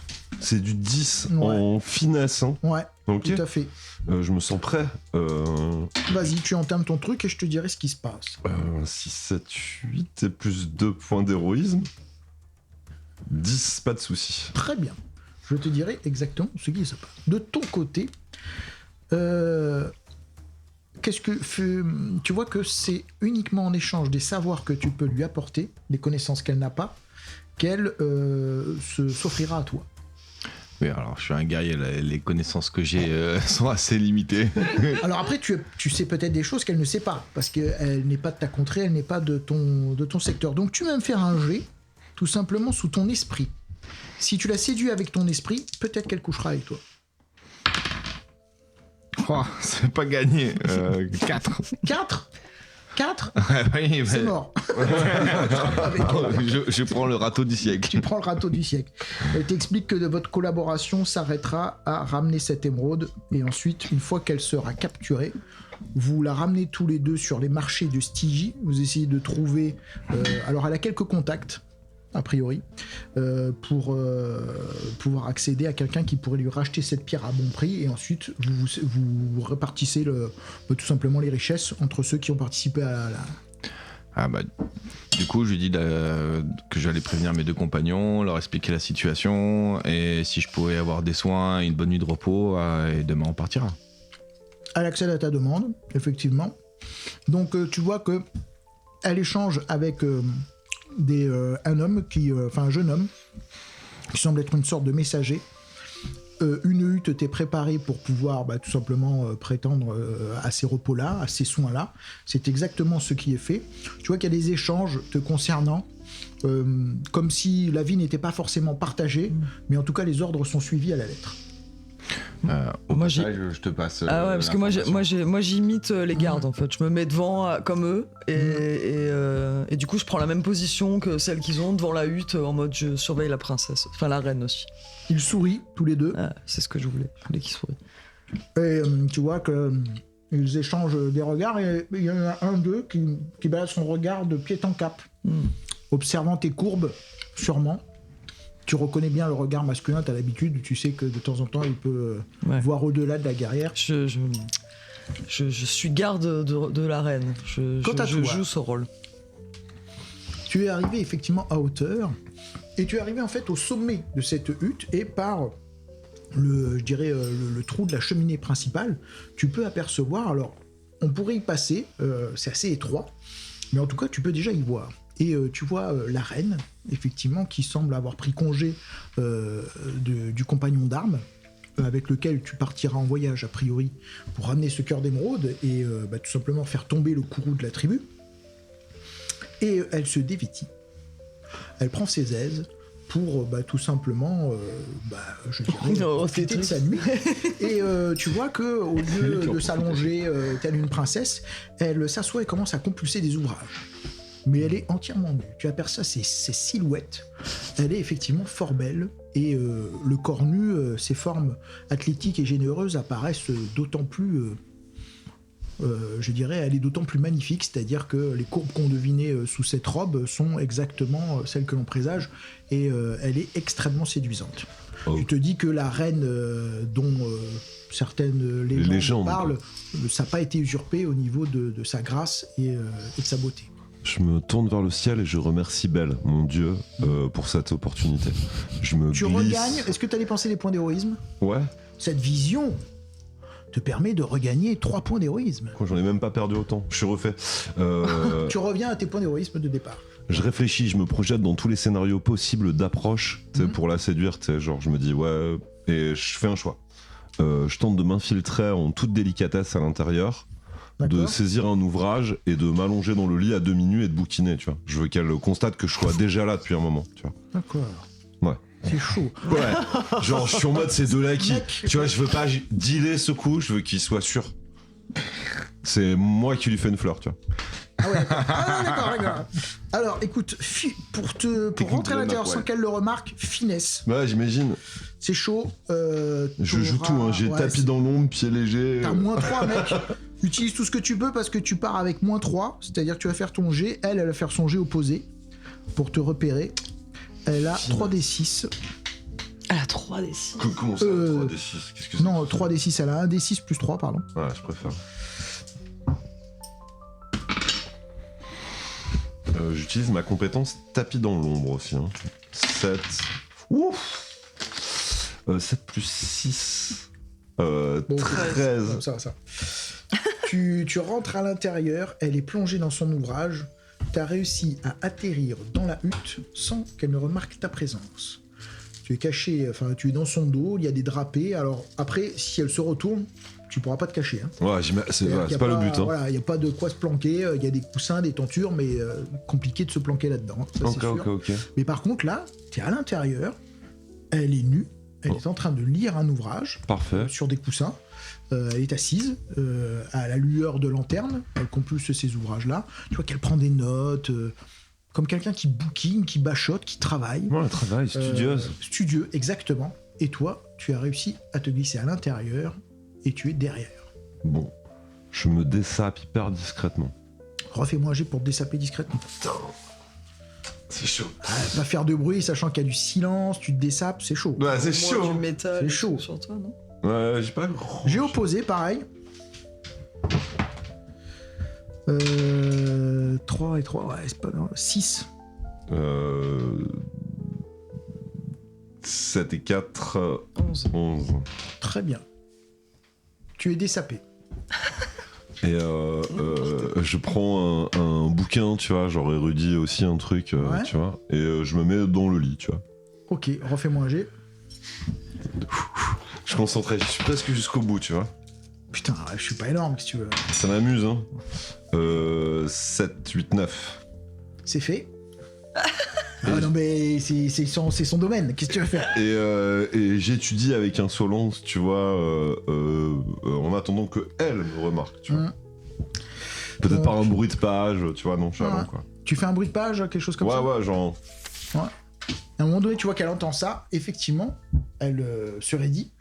C'est du 10 Ouais. en finesse, hein. Ouais, Ok. tout à fait. Je me sens prêt. Vas-y, tu entames ton truc et je te dirai ce qui se passe. 6, 7, 8 et plus 2 points d'héroïsme. 10, pas de soucis. Très bien. Je te dirai exactement ce qui se passe. De ton côté, qu'est-ce que tu vois que c'est uniquement en échange des savoirs que tu peux lui apporter, des connaissances qu'elle n'a pas, qu'elle s'offrira à toi. Oui, alors je suis un guerrier, les connaissances que j'ai sont assez limitées. Alors après, tu sais peut-être des choses qu'elle ne sait pas, parce qu'elle n'est pas de ta contrée, elle n'est pas de ton secteur. Donc tu vas me faire un jet, tout simplement sous ton esprit. Si tu la séduis avec ton esprit, peut-être qu'elle couchera avec toi. Oh, c'est pas gagné. 4. 4 4 Oui, C'est mort. Avec elle. je prends le râteau du siècle. Tu prends le râteau du siècle. Elle t'explique que votre collaboration s'arrêtera à ramener cette émeraude, et ensuite, une fois qu'elle sera capturée, vous la ramenez tous les deux sur les marchés de Stygie. Vous essayez de trouver... alors, elle a quelques contacts, a priori, pour pouvoir accéder à quelqu'un qui pourrait lui racheter cette pierre à bon prix, et ensuite, vous répartissez tout simplement les richesses entre ceux qui ont participé à la... Ah bah, du coup, je lui dis que j'allais prévenir mes 2 compagnons, leur expliquer la situation, et si je pouvais avoir des soins, une bonne nuit de repos, et demain on partira. Elle accède à ta demande, effectivement. Donc tu vois que elle échange avec un jeune homme qui semble être une sorte de messager. Une hutte t'est préparée pour pouvoir tout simplement prétendre à ces repos-là, à ces soins-là. C'est exactement ce qui est fait. Tu vois qu'il y a des échanges te concernant, comme si la vie n'était pas forcément partagée, mais en tout cas les ordres sont suivis à la lettre. Moi, je te passe. Ah ouais, parce que moi j'imite les gardes en fait. Je me mets devant comme eux et du coup je prends la même position que celle qu'ils ont devant la hutte en mode je surveille la princesse, enfin la reine aussi. Ils sourient tous les deux. Ah, c'est ce que je voulais qu'ils sourient. Et tu vois qu'ils échangent des regards, et il y en a un d'eux qui balade son regard de pied en cap, observant tes courbes, sûrement. Tu reconnais bien le regard masculin, t'as l'habitude, tu sais que de temps en temps il peut voir au-delà de la guerrière. Je suis garde de la reine, je joue ce rôle. Tu es arrivé effectivement à hauteur, et tu es arrivé en fait au sommet de cette hutte, et par le trou de la cheminée principale, tu peux apercevoir, alors on pourrait y passer, c'est assez étroit, mais en tout cas tu peux déjà y voir. Et tu vois la reine, effectivement, qui semble avoir pris congé du compagnon d'armes, avec lequel tu partiras en voyage, a priori, pour ramener ce cœur d'émeraude et tout simplement faire tomber le courroux de la tribu. Et elle se dévêtit. Elle prend ses aises pour tout simplement, je dirais, profiter de sa nuit. Et tu vois qu'au lieu de s'allonger telle une princesse, elle s'assoit et commence à compulser des ouvrages. Mais elle est entièrement nue. Tu aperçois ses silhouettes. Elle est effectivement fort belle, et le corps nu, ses formes athlétiques et généreuses apparaissent d'autant plus... je dirais, elle est d'autant plus magnifique, c'est-à-dire que les courbes qu'on devinait sous cette robe sont exactement celles que l'on présage, et elle est extrêmement séduisante. Oh. Tu te dis que la reine dont certaines légendes parlent, ça n'a pas été usurpé au niveau de sa grâce et de sa beauté. Je me tourne vers le ciel et je remercie Belle, mon dieu, pour cette opportunité. Tu regagnes. Est-ce que tu as dépensé des points d'héroïsme ? Ouais. Cette vision te permet de regagner 3 points d'héroïsme. J'en ai même pas perdu autant. Je suis refait. Tu reviens à tes points d'héroïsme de départ. Je réfléchis, je me projette dans tous les scénarios possibles d'approche pour la séduire. Genre, je me dis, ouais, et je fais un choix. Je tente de m'infiltrer en toute délicatesse à l'intérieur. D'accord. De saisir un ouvrage et de m'allonger dans le lit à demi nu et de bouquiner, tu vois. Je veux qu'elle constate que je sois déjà là depuis un moment, tu vois. D'accord. Ouais. C'est chaud. Ouais. Genre, je suis en mode ces deux-là qui... Tu vois, je veux pas dealer ce coup, je veux qu'il soit sûr. C'est moi qui lui fais une fleur, tu vois. Ah ouais, d'accord. Alors, écoute, pour rentrer à l'intérieur sans qu'elle le remarque, finesse. Ouais, j'imagine. C'est chaud. Je joue tout, hein. J'ai tapis dans l'ombre, pied léger. T'as -3, mec. Utilise tout ce que tu peux parce que tu pars avec -3, c'est-à-dire que tu vas faire ton jet, elle va faire son jet opposé pour te repérer. Elle a 3d6. Elle a 3d6. Comment ça, 3d6 Qu'est-ce que c'est? Non, 3d6, elle a 1d6 plus 3, pardon. Ouais, je préfère. J'utilise ma compétence tapis dans l'ombre aussi. Hein. 7. Ouf 7 plus 6. 13. Ça. tu rentres à l'intérieur, elle est plongée dans son ouvrage. Tu as réussi à atterrir dans la hutte sans qu'elle ne remarque ta présence. Tu es caché, enfin tu es dans son dos, il y a des drapés. Alors après, si elle se retourne, tu pourras pas te cacher. Hein. Ouais, c'est pas le but. Hein. Voilà, il n'y a pas de quoi se planquer. Il y a des coussins, des tentures, mais compliqué de se planquer là-dedans. Hein, ça, c'est sûr. Ok. Mais par contre, là, tu es à l'intérieur. Elle est nue. Elle est en train de lire un ouvrage. Parfait. Sur des coussins. Elle est assise à la lueur de lanterne. Elle compulse ces ouvrages-là. Tu vois qu'elle prend des notes. Comme quelqu'un qui bouquine, qui bachote, qui travaille. Ouais, travail, studieuse. Studieux, exactement. Et toi, tu as réussi à te glisser à l'intérieur et tu es derrière. Bon, je me dessape hyper discrètement. Refais-moi un jet pour te dessaper discrètement. Putain, c'est chaud. Pas faire de bruit, sachant qu'il y a du silence, tu te dessapes, c'est chaud. Ouais, c'est Moi, chaud. du métal C'est et chaud. tout sur toi, non? Ouais, j'ai pas grand. J'ai opposé, pareil. 3 et 3, ouais, c'est pas grave. 6. 7 et 4, 11. Très bien. Tu es dessapé. Et je prends un bouquin, tu vois, genre érudit aussi, un truc, Ouais. tu vois, et je me mets dans le lit, tu vois. Ok, refais-moi un jet. Je suis concentré, je suis presque jusqu'au bout, tu vois. Putain, je suis pas énorme, si tu veux. Ça m'amuse, hein. 7, 8, 9. C'est fait. Ah non, mais c'est son domaine, qu'est-ce que tu vas faire? Et j'étudie avec insolence, tu vois, en attendant que elle me remarque, tu vois. Peut-être Donc, par un bruit de page, tu vois, nonchalant, Ouais. quoi. Tu fais un bruit de page, quelque chose comme ça? Ouais, genre... À un moment donné, tu vois qu'elle entend ça, effectivement, elle se raidit.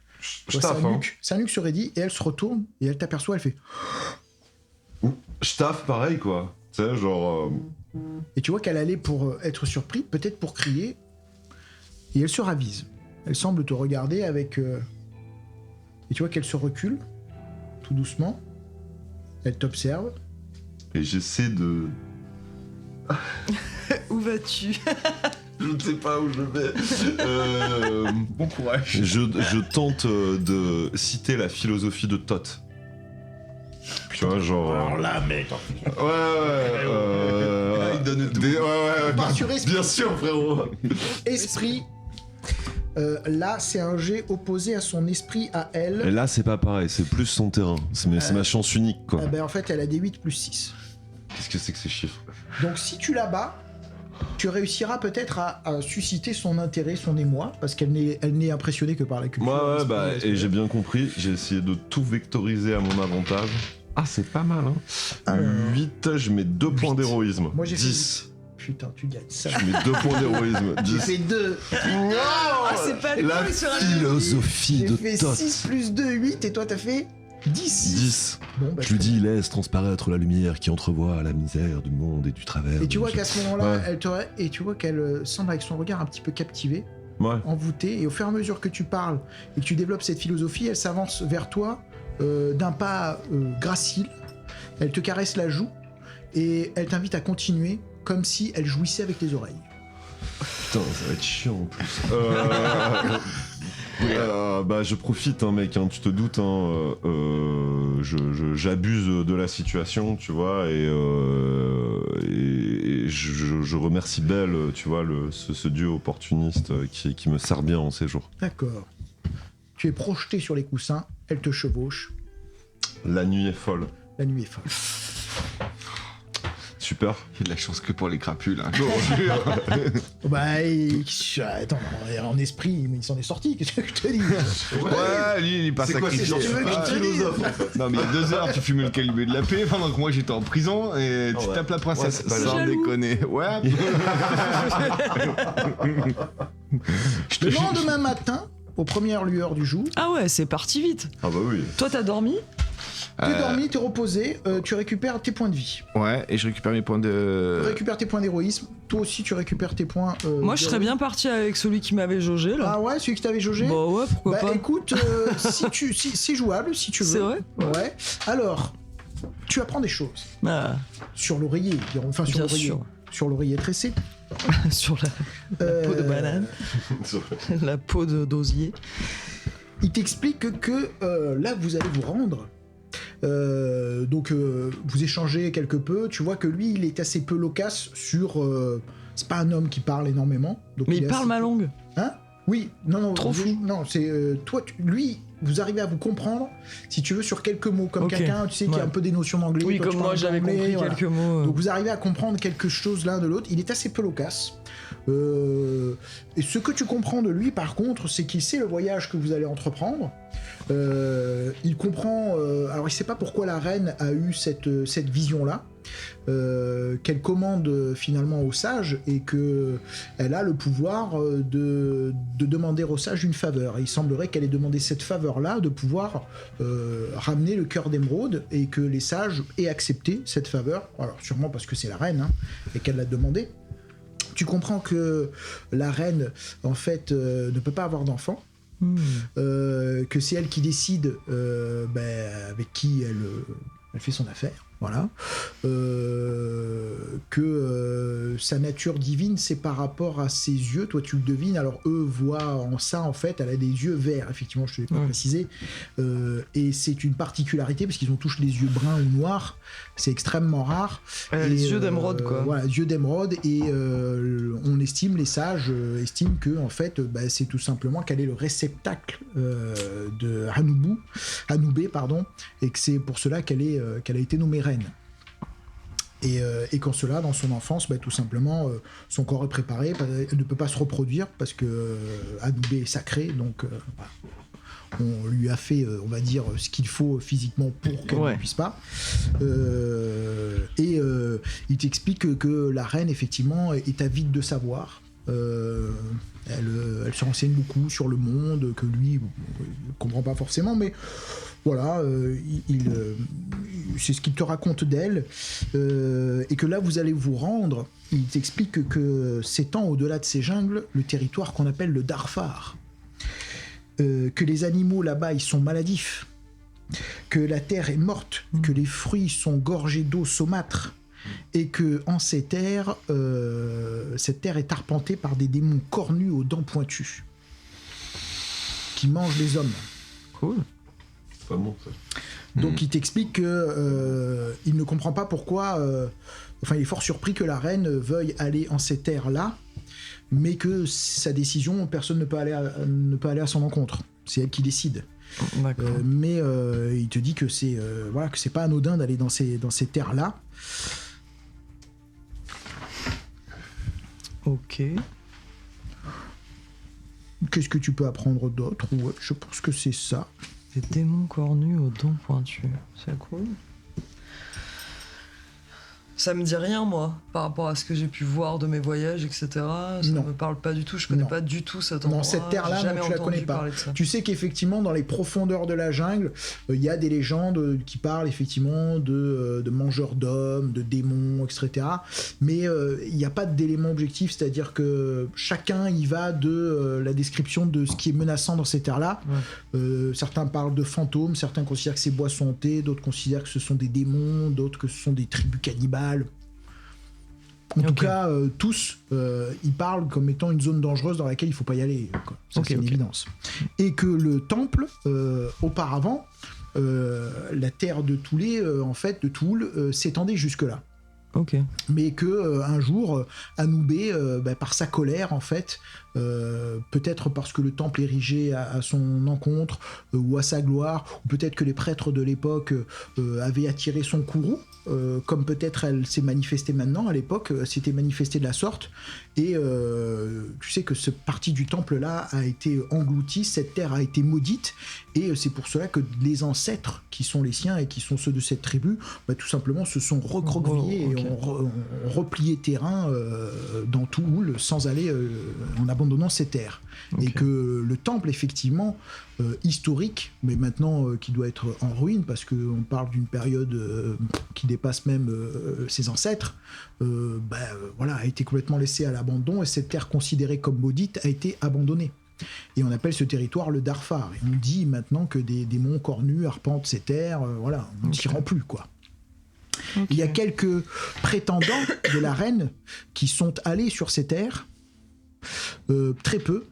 Je taffe, hein. Sa nuque se raidit et elle se retourne et elle t'aperçoit, elle fait. Je taffe pareil, quoi. Tu sais, genre... Et tu vois qu'elle allait pour être surpris, peut-être pour crier, et elle se ravise. Elle semble te regarder avec. Et tu vois qu'elle se recule, tout doucement. Elle t'observe. Et j'essaie de... Où vas-tu? Je ne sais pas où je vais. Bon courage. Je tente de citer la philosophie de Thoth. Tu vois, genre... Alors là, mec. Il donne tout. Pas sur esprit. Bien sûr, frérot. Esprit. Là, c'est un jet opposé à son esprit à Et elle. là, c'est pas pareil, c'est plus son terrain. C'est ma chance unique, quoi. En fait, elle a des 8 plus 6. Qu'est-ce que c'est que ces chiffres? Donc, si tu la bats, tu réussiras peut-être à susciter son intérêt, son émoi, parce qu'elle n'est impressionnée que par la culture. Ouais, bah, l'esprit, et j'ai bien compris, j'ai essayé de tout vectoriser à mon avantage. Ah, c'est pas mal, hein. Alors, 8, je mets 2 points 8. d'héroïsme. Moi, j'ai fait 10. Putain, tu gagnes ça. Je mets 2 points d'héroïsme. J'ai 10. fait 2. Ah, c'est pas le La coup sur un philosophie J'ai de fait Thoth. 6 plus 2, 8, et toi, t'as fait 10. 10. Bon, bah, Je lui dis, laisse transparaître la lumière qui entrevoit la misère du monde et du travers. Et tu vois de- qu'à ce moment-là, Ouais. et tu vois qu'elle semble avec son regard un petit peu captivée, Ouais. envoûtée, et au fur et à mesure que tu parles et que tu développes cette philosophie, elle s'avance vers toi d'un pas gracile. Elle te caresse la joue et elle t'invite à continuer comme si elle jouissait avec tes oreilles. Putain, ça va être chiant en plus. Bah, je profite, hein, mec, hein, tu te doutes, hein, j'abuse de la situation, tu vois, et je remercie Belle, tu vois, ce dieu opportuniste qui me sert bien en ces jours. D'accord. Tu es projeté sur les coussins, elle te chevauche, La nuit est folle. la nuit est folle. Super. Il a de la chance que pour les crapules. Hein. Attends, en esprit, il s'en est sorti, qu'est-ce que je te dis? Ouais, lui, il est pas sacrifié. Tu veux que je te dise? Non, mais il y a 2 heures, tu fumais le calumet de la paix pendant que moi j'étais en prison et tu ouais. tapes la princesse. Ouais, c'est pas Sans jaloux. déconner. Ouais. Le lendemain matin, aux premières lueurs du jour, Ah ouais, c'est parti vite. Ah bah oui. Toi, t'as dormi? t'es dormi, t'es reposé, tu récupères tes points de vie. Ouais, et je récupère mes points Tu de. récupères tes points d'héroïsme. Toi aussi, tu récupères tes points. Moi, je serais bien parti avec celui qui m'avait jaugé, là. Ah ouais, celui que t'avais jaugé. Bah ouais, pourquoi Bah pas. écoute, si c'est jouable, si tu veux. C'est vrai? Ouais. Alors, tu apprends des choses Ah, sur l'oreiller, enfin sur bien l'oreiller, sûr. sur l'oreiller tressé. Sur la peau de banane, la peau d'osier. Il t'explique que là, vous allez vous rendre. Donc, vous échangez quelque peu. Tu vois que lui, il est assez peu loquace sur. C'est pas un homme qui parle énormément. Donc Mais est il parle assez- ma langue. Hein? Oui, non, Trop fou. Non, c'est toi, lui, vous arrivez à vous comprendre, si tu veux, sur quelques mots, comme quelqu'un, tu sais, qui a un peu des notions d'anglais. Oui, toi, comme moi, j'avais compris quelques mots. Donc vous arrivez à comprendre quelque chose l'un de l'autre. Il est assez peu loquace. Et ce que tu comprends de lui, par contre, c'est qu'il sait le voyage que vous allez entreprendre. Il comprend. Alors, il sait pas pourquoi la reine a eu cette vision-là. Qu'elle commande finalement au sage et que elle a le pouvoir de demander au sage une faveur. Et il semblerait qu'elle ait demandé cette faveur-là de pouvoir ramener le cœur d'émeraude et que les sages aient accepté cette faveur. Alors sûrement parce que c'est la reine et qu'elle l'a demandé. Tu comprends que la reine en fait ne peut pas avoir d'enfant. Que c'est elle qui décide avec qui elle fait son affaire. Voilà. Sa nature divine, c'est par rapport à ses yeux. Toi, tu le devines. Alors, eux voient en ça, en fait, elle a des yeux verts. Effectivement, je te l'ai pas précisé. Et c'est une particularité parce qu'ils ont tous les yeux bruns ou noirs. C'est extrêmement rare. Les yeux d'émeraude, quoi. Voilà, yeux d'émeraude. Et on estime, les sages estiment que, en fait, c'est tout simplement qu'elle est le réceptacle de Anoubé, et que c'est pour cela qu'elle a été nommée reine. Et qu'en cela, dans son enfance, tout simplement, son corps est préparé, elle ne peut pas se reproduire parce que Anoubé est sacré, donc on lui a fait, on va dire, ce qu'il faut physiquement pour qu'elle ne puisse pas. Il t'explique que la reine, effectivement, est avide de savoir. Elle se renseigne beaucoup sur le monde, que lui ne comprend pas forcément, mais voilà, c'est ce qu'il te raconte d'elle, et que là vous allez vous rendre. Il t'explique que s'étend au-delà de ces jungles le territoire qu'on appelle le Darfar, que les animaux là-bas ils sont maladifs, que la terre est morte, que les fruits sont gorgés d'eau saumâtre, et que en cette terre est arpentée par des démons cornus aux dents pointues qui mangent les hommes. Cool. Pas bon, ça. Donc il t'explique que il ne comprend pas pourquoi. Il est fort surpris que la reine veuille aller en ces terres-là, mais que sa décision, personne ne peut aller à son encontre. C'est elle qui décide. Mais il te dit que c'est pas anodin d'aller dans ces terres-là. Ok. Qu'est-ce que tu peux apprendre d'autre? Ouais, je pense que c'est ça. Des démons cornus aux dents pointues. C'est cool. Ça me dit rien, moi, par rapport à ce que j'ai pu voir de mes voyages, etc. Ça me parle pas du tout. Je connais pas du tout cet endroit. Non, cette terre-là, non, tu la connais pas. Tu sais qu'effectivement, dans les profondeurs de la jungle, il y a des légendes qui parlent effectivement de mangeurs d'hommes, de démons, etc. Mais il n'y a pas d'élément objectif, c'est-à-dire que chacun y va de la description de ce qui est menaçant dans ces terres-là. Certains parlent de fantômes, certains considèrent que c'est boissons hantées, d'autres considèrent que ce sont des démons, d'autres que ce sont des tribus cannibales. En tout cas, tous, ils parlent comme étant une zone dangereuse dans laquelle il ne faut pas y aller. Ça, c'est une évidence. Et que le temple, auparavant, la terre de Toulé, de Toul, s'étendait jusque-là. Mais que un jour, Anoubé, par sa colère, en fait, peut-être parce que le temple érigé à son encontre ou à sa gloire, ou peut-être que les prêtres de l'époque avaient attiré son courroux, comme peut-être elle s'est manifestée maintenant. À l'époque, s'était manifestée de la sorte, et tu sais que cette partie du temple-là a été engloutie, cette terre a été maudite, et c'est pour cela que les ancêtres qui sont les siens et qui sont ceux de cette tribu, tout simplement se sont recroquevillés et ont replié terrain dans Toul sans aller en abandonnant ces terres. Et que le temple, effectivement, historique, mais maintenant qui doit être en ruine, parce qu'on parle d'une période qui dépasse même ses ancêtres, a été complètement laissé à l'abandon, et cette terre considérée comme maudite a été abandonnée. Et on appelle ce territoire le Darfar. Et on dit maintenant que des démons cornus arpentent ces terres, on ne s'y rend plus, quoi. Il y a quelques prétendants de la reine qui sont allés sur ces terres, très peu,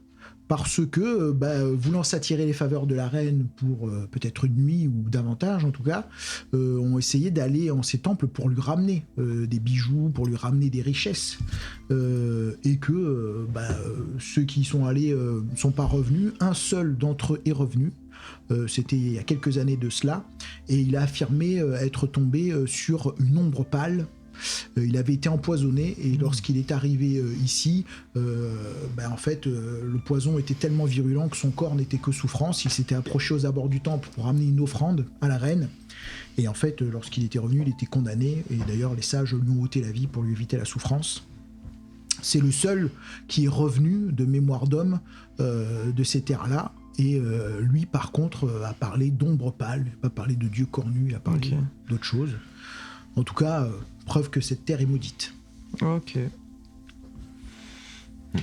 parce que, voulant s'attirer les faveurs de la reine pour peut-être une nuit ou davantage en tout cas, ont essayé d'aller en ces temples pour lui ramener des bijoux, pour lui ramener des richesses, et que ceux qui y sont allés sont pas revenus. Un seul d'entre eux est revenu. C'était il y a quelques années de cela, et il a affirmé être tombé sur une ombre pâle. Il avait été empoisonné, et lorsqu'il est arrivé ici, en fait, le poison était tellement virulent que son corps n'était que souffrance. Il s'était approché aux abords du temple pour amener une offrande à la reine, et en fait, lorsqu'il était revenu, il était condamné, et d'ailleurs les sages lui ont ôté la vie pour lui éviter la souffrance. C'est le seul qui est revenu de mémoire d'homme de ces terres-là. Et lui, par contre, a parlé d'ombre pâle, il n'a pas parlé de dieu cornu, il a parlé d'autres choses. En tout cas, preuve que cette terre est maudite. Ok.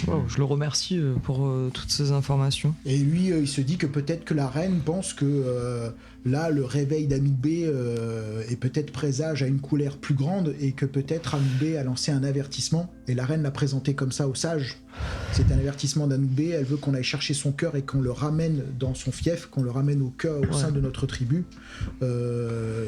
Wow, je le remercie pour toutes ces informations. Et lui, il se dit que peut-être que la reine pense que là, le réveil d'Anoubé est peut-être présage à une colère plus grande, et que peut-être Anoubé a lancé un avertissement, et la reine l'a présenté comme ça aux sages. C'est un avertissement d'Anoubé, elle veut qu'on aille chercher son cœur et qu'on le ramène dans son fief, qu'on le ramène au cœur, au sein de notre tribu.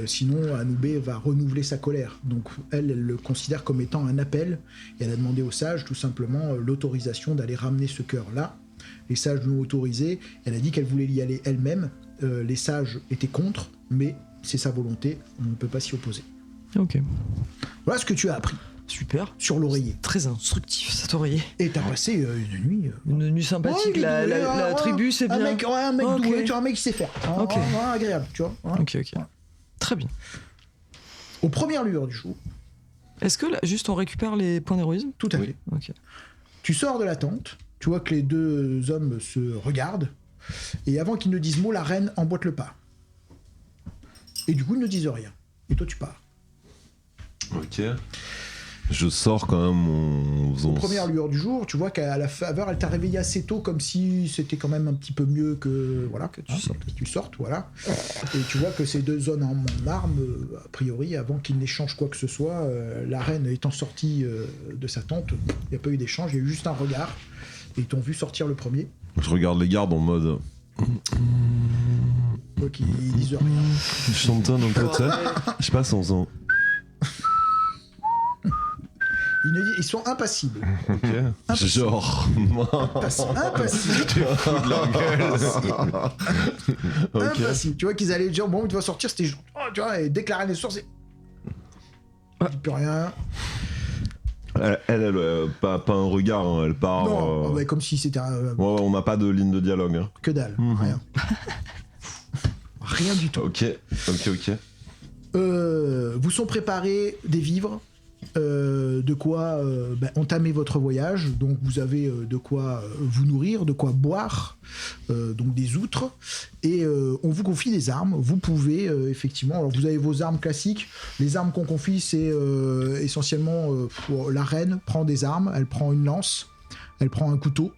Sinon, Anoubé va renouveler sa colère. Donc elle le considère comme étant un appel, et elle a demandé aux sages tout simplement l'autorisation d'aller ramener ce cœur-là. Les sages l'ont autorisé, elle a dit qu'elle voulait y aller elle-même. Les sages étaient contre, mais c'est sa volonté, on ne peut pas s'y opposer. Ok. Voilà ce que tu as appris. Super. Sur l'oreiller. Très instructif cet oreiller. Et t'as passé une nuit. Une nuit sympathique, la tribu c'est bien. Un mec doué, tu vois, un mec qui sait faire. Agréable, tu vois. Ok. Très bien. Aux premières lueurs du jour. Est-ce que là, juste on récupère les points d'héroïsme ? Tout à fait. Ok. Tu sors de la tente, tu vois que les deux hommes se regardent, et avant qu'ils ne disent mot, la reine emboîte le pas. Et du coup, ils ne disent rien. Et toi, tu pars. Ok. Je sors quand même Aux premières lueurs du jour, tu vois qu'à la faveur, elle t'a réveillé assez tôt, comme si c'était quand même un petit peu mieux que tu sortes, voilà. Et tu vois que ces deux hommes en armes, a priori, avant qu'ils n'échangent quoi que ce soit, la reine étant sortie de sa tente, il n'y a pas eu d'échange, il y a eu juste un regard, et ils t'ont vu sortir le premier. Je regarde les gardes en mode... Ok, ils disent rien. Je chantonne un peu, tu sais. Je passe en faisant... Ils sont impassibles. Ok. Impassibles. Genre... Impassibles. Tu te fous de leur gueule. Ok. Impassibles. Tu vois qu'ils allaient dire, bon, tu vas sortir, c'était genre, tu vois, et dès que la reine est sortie, c'est... Il dit plus rien. Elle pas un regard, hein, elle part... Non, comme si c'était un... Ouais, on n'a pas de ligne de dialogue. Hein. Que dalle, rien. Rien du tout. Ok. Vous sont préparés des vivres, de quoi entamer votre voyage. Donc vous avez de quoi vous nourrir, de quoi boire, donc des outres, et on vous confie des armes. Vous pouvez effectivement, alors vous avez vos armes classiques. Les armes qu'on confie, c'est essentiellement la reine prend des armes, elle prend une lance, elle prend un couteau,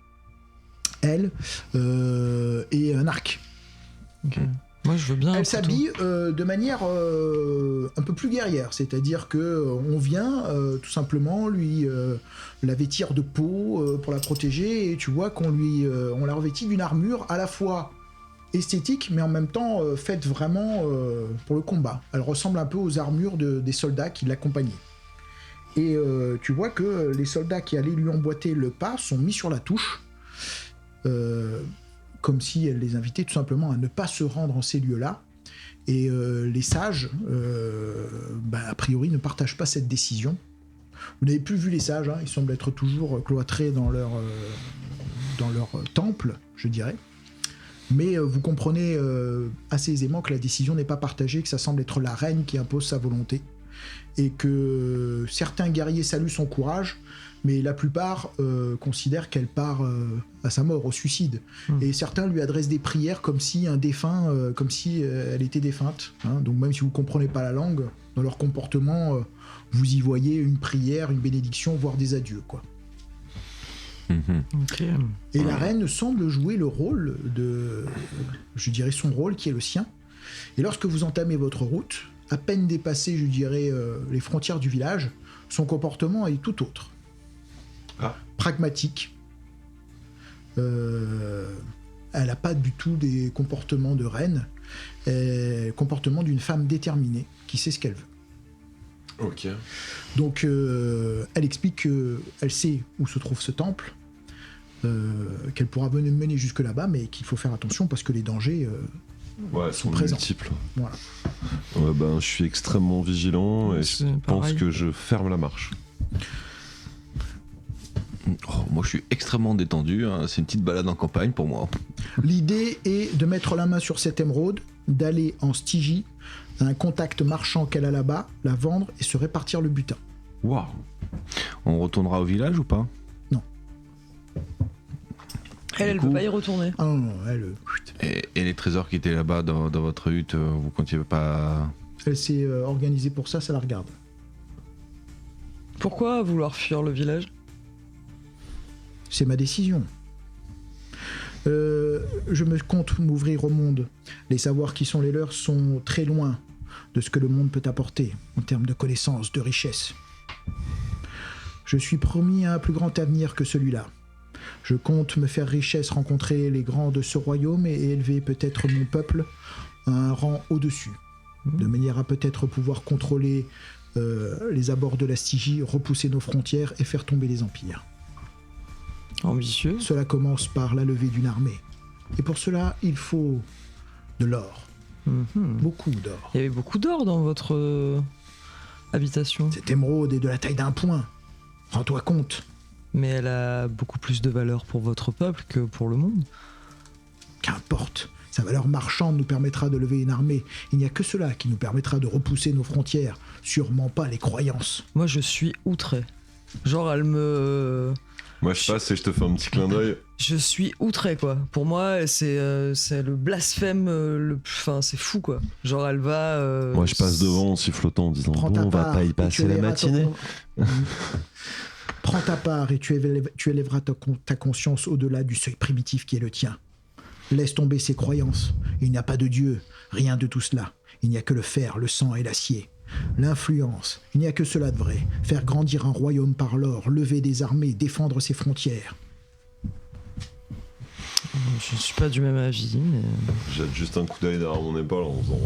et un arc. Ok. Moi, je veux bien. Elle s'habille de manière un peu plus guerrière, c'est-à-dire que on vient tout simplement lui la vêtir de peau pour la protéger, et tu vois on la revêtit d'une armure à la fois esthétique, mais en même temps faite vraiment pour le combat. Elle ressemble un peu aux armures des soldats qui l'accompagnaient. Et tu vois que les soldats qui allaient lui emboîter le pas sont mis sur la touche. Comme si elle les invitait tout simplement à ne pas se rendre en ces lieux-là. Et les sages, a priori, ne partagent pas cette décision. Vous n'avez plus vu les sages, hein, ils semblent être toujours cloîtrés dans leur temple, je dirais. Mais vous comprenez assez aisément que la décision n'est pas partagée, que ça semble être la reine qui impose sa volonté. Et que certains guerriers saluent son courage, mais la plupart considèrent qu'elle part à sa mort, au suicide. Et certains lui adressent des prières comme si un défunt, comme si elle était défunte. Hein. Donc même si vous ne comprenez pas la langue, dans leur comportement, vous y voyez une prière, une bénédiction, voire des adieux, quoi. Ok. Et la reine semble jouer le rôle je dirais son rôle qui est le sien. Et lorsque vous entamez votre route, à peine dépassé, je dirais, les frontières du village, son comportement est tout autre. Pragmatique, Elle n'a pas du tout des comportements de reine, comportement d'une femme déterminée qui sait ce qu'elle veut. Ok. Donc elle explique qu'elle sait où se trouve ce temple, qu'elle pourra mener jusque là-bas, mais qu'il faut faire attention parce que les dangers sont présents. multiples. Voilà. Ouais, ben, je suis extrêmement vigilant et je pense que je ferme la marche. Oh, moi je suis extrêmement détendu, hein. C'est une petite balade en campagne pour moi. L'idée est de mettre la main sur cette émeraude, d'aller en Stygie, à un contact marchand qu'elle a là-bas, la vendre et se répartir le butin. Waouh. On retournera au village ou pas? Elle peut pas y retourner. Ah non, elle... Et les trésors qui étaient là-bas dans votre hutte, vous comptiez pas... Elle s'est organisée pour ça, ça la regarde. Pourquoi vouloir fuir le village? C'est ma décision. Je me compte m'ouvrir au monde. Les savoirs qui sont les leurs sont très loin de ce que le monde peut apporter en termes de connaissances, de richesse. Je suis promis à un plus grand avenir que celui-là. Je compte me faire richesse, rencontrer les grands de ce royaume et élever peut-être mon peuple à un rang au-dessus, de manière à peut-être pouvoir contrôler les abords de la Stygie, repousser nos frontières et faire tomber les empires. Ambitieux. Cela commence par la levée d'une armée. Et pour cela, il faut de l'or. Beaucoup d'or. Il y avait beaucoup d'or dans votre habitation. Cette émeraude est de la taille d'un poing. Rends-toi compte. Mais elle a beaucoup plus de valeur pour votre peuple que pour le monde. Qu'importe. Sa valeur marchande nous permettra de lever une armée. Il n'y a que cela qui nous permettra de repousser nos frontières. Sûrement pas les croyances. Moi, je suis outré. Genre, elle me... Moi, je passe et je te fais un petit clin d'œil. Je suis outré, quoi. Pour moi, c'est le blasphème le plus... Enfin, c'est fou, quoi. Genre, elle va... Moi, je passe devant en sifflotant en disant Prends bon, ta on va part pas y et passer tu la élèveras matinée. Prends ta part et tu élèveras ta conscience au-delà du seuil primitif qui est le tien. Laisse tomber ces croyances. Il n'y a pas de Dieu, rien de tout cela. Il n'y a que le fer, le sang et l'acier. L'influence, il n'y a que cela de vrai. Faire grandir un royaume par l'or, lever des armées, défendre ses frontières. Je suis pas du même avis, mais... Jette juste un coup d'œil derrière mon épaule en faisant...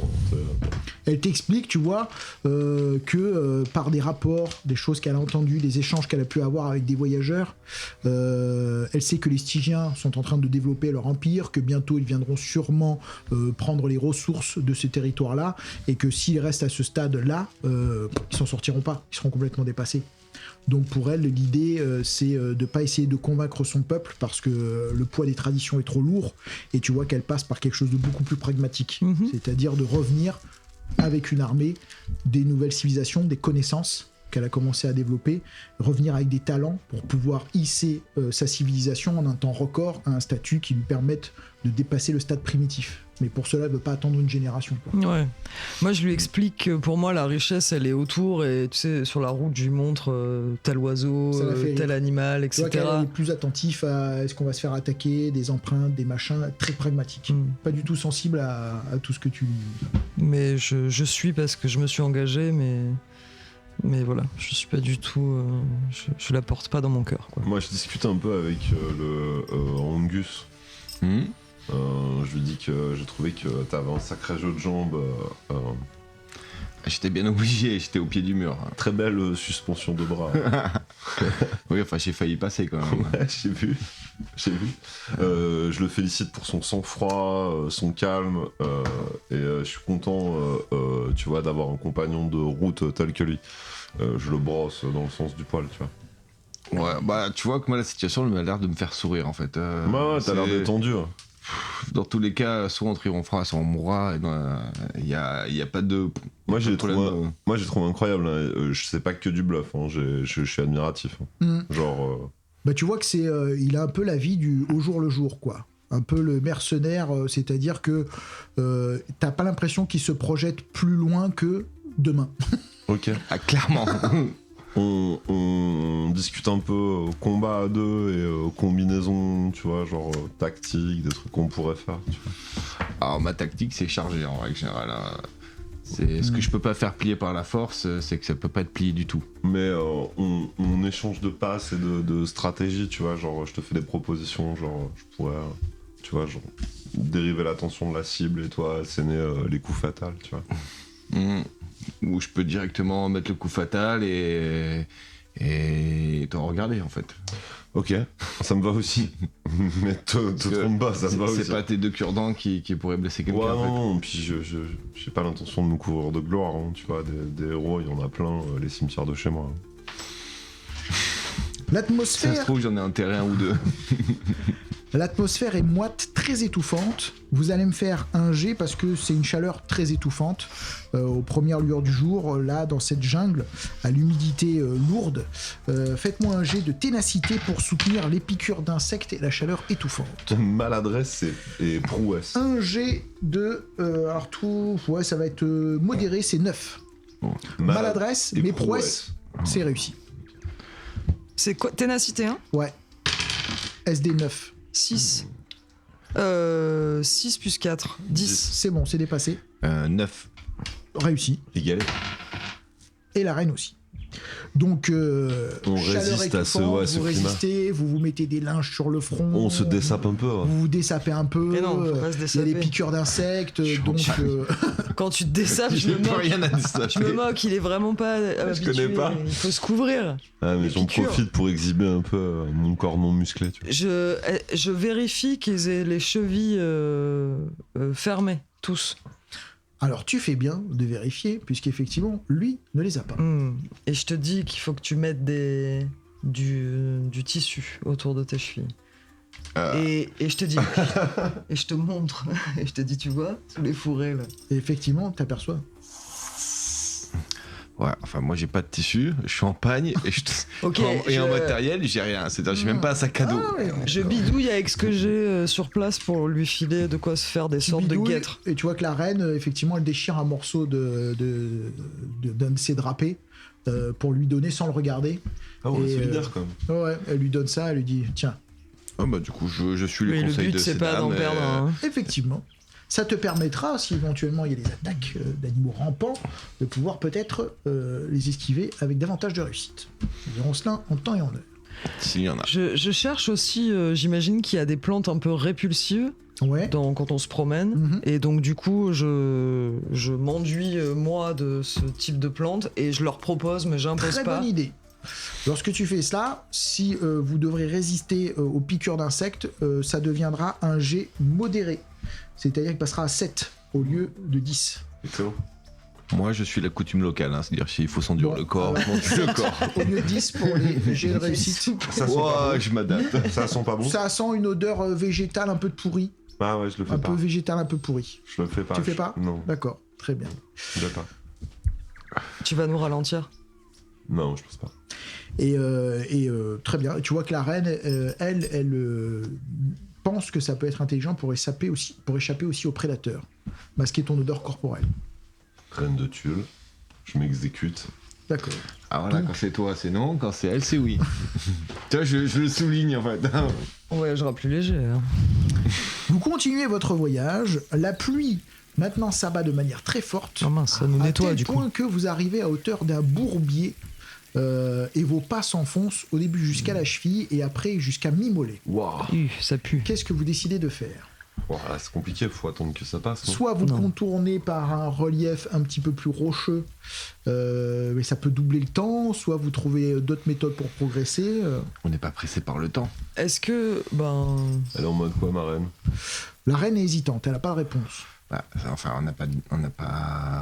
Elle t'explique, tu vois, que par des rapports, des choses qu'elle a entendues, des échanges qu'elle a pu avoir avec des voyageurs, elle sait que les Stygiens sont en train de développer leur empire, que bientôt ils viendront sûrement prendre les ressources de ces territoires-là, et que s'ils restent à ce stade-là, ils s'en sortiront pas, ils seront complètement dépassés. Donc pour elle, l'idée, c'est de ne pas essayer de convaincre son peuple parce que le poids des traditions est trop lourd, et tu vois qu'elle passe par quelque chose de beaucoup plus pragmatique, c'est-à-dire de revenir avec une armée, des nouvelles civilisations, des connaissances qu'elle a commencé à développer, revenir avec des talents pour pouvoir hisser sa civilisation en un temps record à un statut qui lui permette de dépasser le stade primitif. Mais pour cela, elle ne veut pas attendre une génération, quoi. Ouais. Moi, je lui explique que pour moi, la richesse, elle est autour, et tu sais, sur la route, je lui montre tel oiseau, tel animal, etc. Tu vois qu'elle est plus attentif à est-ce qu'on va se faire attaquer, des empreintes, des machins, très pragmatique. Pas du tout sensible à tout ce que tu... Mais je suis parce que je me suis engagé, mais voilà, je suis pas du tout... je la porte pas dans mon cœur, quoi. Moi, je discute un peu avec le Angus. Je lui dis que j'ai trouvé que t'avais un sacré jeu de jambes. J'étais bien obligé, j'étais au pied du mur. Très belle suspension de bras. Oui, enfin j'ai failli passer quand même. Ouais, j'ai vu. Je le félicite pour son sang-froid, son calme, et je suis content, tu vois, d'avoir un compagnon de route tel que lui. Je le brosse dans le sens du poil, tu vois. Ouais, bah tu vois que moi la situation elle m'a l'air de me faire sourire en fait. Ouais, t'as l'air détendu. Dans tous les cas, soit on triomphera, soit on mourra. Il y a pas de. Moi j'ai trouvé incroyable. Hein. Je sais pas que du bluff. Hein. Je suis admiratif. Hein. Genre. Bah tu vois que c'est, il a un peu la vie du au jour le jour, quoi. Un peu le mercenaire, c'est-à-dire que t'as pas l'impression qu'il se projette plus loin que demain. Ok. Ah, clairement. On discute un peu combat à deux et combinaison, tu vois, genre tactique, des trucs qu'on pourrait faire. Tu vois. Alors ma tactique c'est charger en règle générale. Hein. Ce que je peux pas faire plier par la force, c'est que ça peut pas être plié du tout. Mais on échange de passes et de stratégies, tu vois, genre je te fais des propositions, genre je pourrais, tu vois, genre dériver l'attention de la cible et toi asséner les coups fatals, tu vois. Ou je peux directement mettre le coup fatal et t'en regarder en fait. Ok, ça me va aussi. Mais te trompe pas, ça me va aussi. C'est pas tes 2 cure-dents qui pourraient blesser quelqu'un. Ouais, en fait. non, puis j'ai pas l'intention de me couvrir de gloire, hein, tu vois, des héros, il y en a plein, les cimetières de chez moi. L'atmosphère... Ça se trouve, j'en ai enterré 1 ou 2. L'atmosphère est moite, très étouffante. Vous allez me faire un jet parce que c'est une chaleur très étouffante. Aux premières lueurs du jour, là, dans cette jungle, à l'humidité lourde, faites-moi un jet de ténacité pour soutenir les piqûres d'insectes et la chaleur étouffante. Maladresse et prouesse. Un jet de... alors tout... Ouais, ça va être modéré, c'est 9. Bon. Maladresse, mais prouesse, c'est réussi. C'est quoi? Ténacité, hein? Ouais. SD 9. 6. 6 plus 4. 10. C'est bon, c'est dépassé. 9. Réussi. Égalé. Et la reine aussi. Donc, on chaleur résiste à ce étouffante, climat. vous résistez, vous mettez des linges sur le front. On se dessape un peu. Hein. Vous vous dessapez un peu. Mais non, faut pas se il y a dessaper. des piqûres d'insectes, donc... Quand tu te dessapes, je J'ai me plus moque. rien à dessaper. Je me moque, il est vraiment pas habitué. connais pas. Il faut se couvrir. Ah, mais Les j'en piqûres. profite pour exhiber un peu mon corps non musclé. Tu vois. Je vérifie qu'ils aient les chevilles fermées, tous. Alors, tu fais bien de vérifier, puisqu'effectivement, lui ne les a pas. Et je te dis qu'il faut que tu mettes du tissu autour de tes chevilles. Et je te dis, et je te montre, et je te dis, tu vois, sous les fourrés là. Et effectivement, t'aperçois. Ouais, enfin moi j'ai pas de tissu, je suis en pagne et, Ok, en matériel j'ai rien, c'est-à-dire j'ai même pas un sac à dos. Ah ouais. je bidouille avec ce que j'ai sur place pour lui filer de quoi se faire des Tu sortes de bidouilles, guêtres. Et tu vois que la reine, effectivement, elle déchire un morceau d'un de ses drapés pour lui donner sans le regarder. Ah ouais, Et, c'est solidaire quand même. Ouais, elle lui donne ça, elle lui dit, tiens, Ah bah du coup je suis les Mais le conseils but de c'est ces pas d'en dames, perdre un. effectivement. Ça te permettra, si éventuellement il y a des attaques d'animaux rampants, de pouvoir peut-être les esquiver avec davantage de réussite. Nous verrons cela en temps et en heure. S'il y en a. Je cherche aussi, j'imagine qu'il y a des plantes un peu répulsives Ouais. quand on se promène. Mhm. Et donc du coup, je m'enduis moi de ce type de plantes et je leur propose, mais j'impose Très pas. bonne idée. Lorsque tu fais cela, si vous devrez résister aux piqûres d'insectes, ça deviendra un jet modéré. C'est-à-dire qu'il passera à 7 au lieu de 10. Excellent. Moi je suis la coutume locale, hein, c'est-à-dire s'il faut s'enduire Bon, le corps, alors- je m'enduis le corps. Au lieu de 10 pour les jets de réussite. Ça sent pas Ouah, je m'adapte. bon. Ça sent pas bon. Ça sent une odeur végétale un peu de pourri. Ah ouais, je le fais Un pas. peu végétal, un peu pourri. Je le fais pas. Tu fais pas Non, D'accord, très bien. je le fais pas. Tu vas nous ralentir. Bah, Non, je pense pas. Et très bien. Tu vois que la reine, elle pense que ça peut être intelligent pour échapper aussi aux prédateurs. Masquer ton odeur corporelle. Reine de Tulle, je m'exécute. D'accord. Ah voilà, Donc- quand c'est toi c'est non, quand c'est elle c'est oui. Tu vois, je le souligne en fait. On voyagera plus léger. Hein. Vous continuez votre voyage. La pluie maintenant s'abat de manière très forte. Oh mince, ça nous à nettoie tel du coup. point que vous arrivez à hauteur d'un bourbier et vos pas s'enfoncent au début jusqu'à la cheville et après jusqu'à mi-mollet. Waouh. Ça pue. Qu'est-ce que vous décidez de faire? Voilà, c'est compliqué, faut attendre que ça passe. non Soit vous Non. contournez par un relief un petit peu plus rocheux, mais ça peut doubler le temps, soit vous trouvez d'autres méthodes pour progresser. On n'est pas pressé par le temps. Est-ce que Elle est en mode quoi, ma reine? La reine est hésitante, elle n'a pas de réponse. Bah, enfin on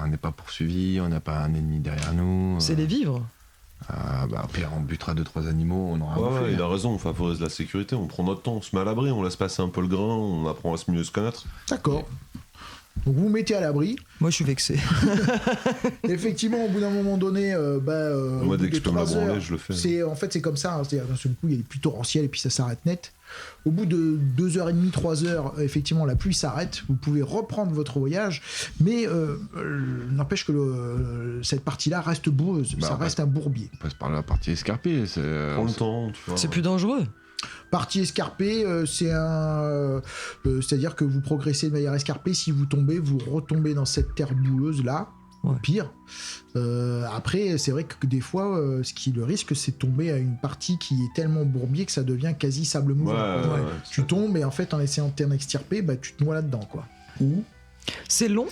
n'est pas poursuivi, on n'a pas un ennemi derrière nous. c'est les vivres? Bah au pire on butera 2-3 animaux, on aura Ouais, bouffé. ouais, il a raison, on favorise la sécurité, on prend notre temps, on se met à l'abri, on laisse passer un peu le grain, on apprend à se mieux se connaître. D'accord. Donc vous vous mettez à l'abri. Moi je suis vexé. Effectivement, au bout d'un moment donné, Moi, au dès bout que je de peux me la 3 heures, branler, je le fais. c'est comme ça. Hein, c'est-à-dire, d'un seul coup, il est plus torrentiel et puis ça s'arrête net. Au bout de 2h30, 3h, effectivement, la pluie s'arrête. Vous pouvez reprendre votre voyage, mais n'empêche que cette partie-là reste boueuse. Bah, ça on reste un bourbier. On passe par la partie escarpée. Prends le temps, tu vois. C'est plus dangereux. Partie escarpée, c'est-à-dire que vous progressez de manière escarpée. Si vous tombez, vous retombez dans cette terre boueuse là. Ouais. Pire. Après, c'est vrai que des fois, le risque, c'est de tomber à une partie qui est tellement bourbier que ça devient quasi sable mouvant. Ouais. Tu tombes et en fait, en essayant de t'en extirper, bah, tu te noies là-dedans, quoi. C'est long.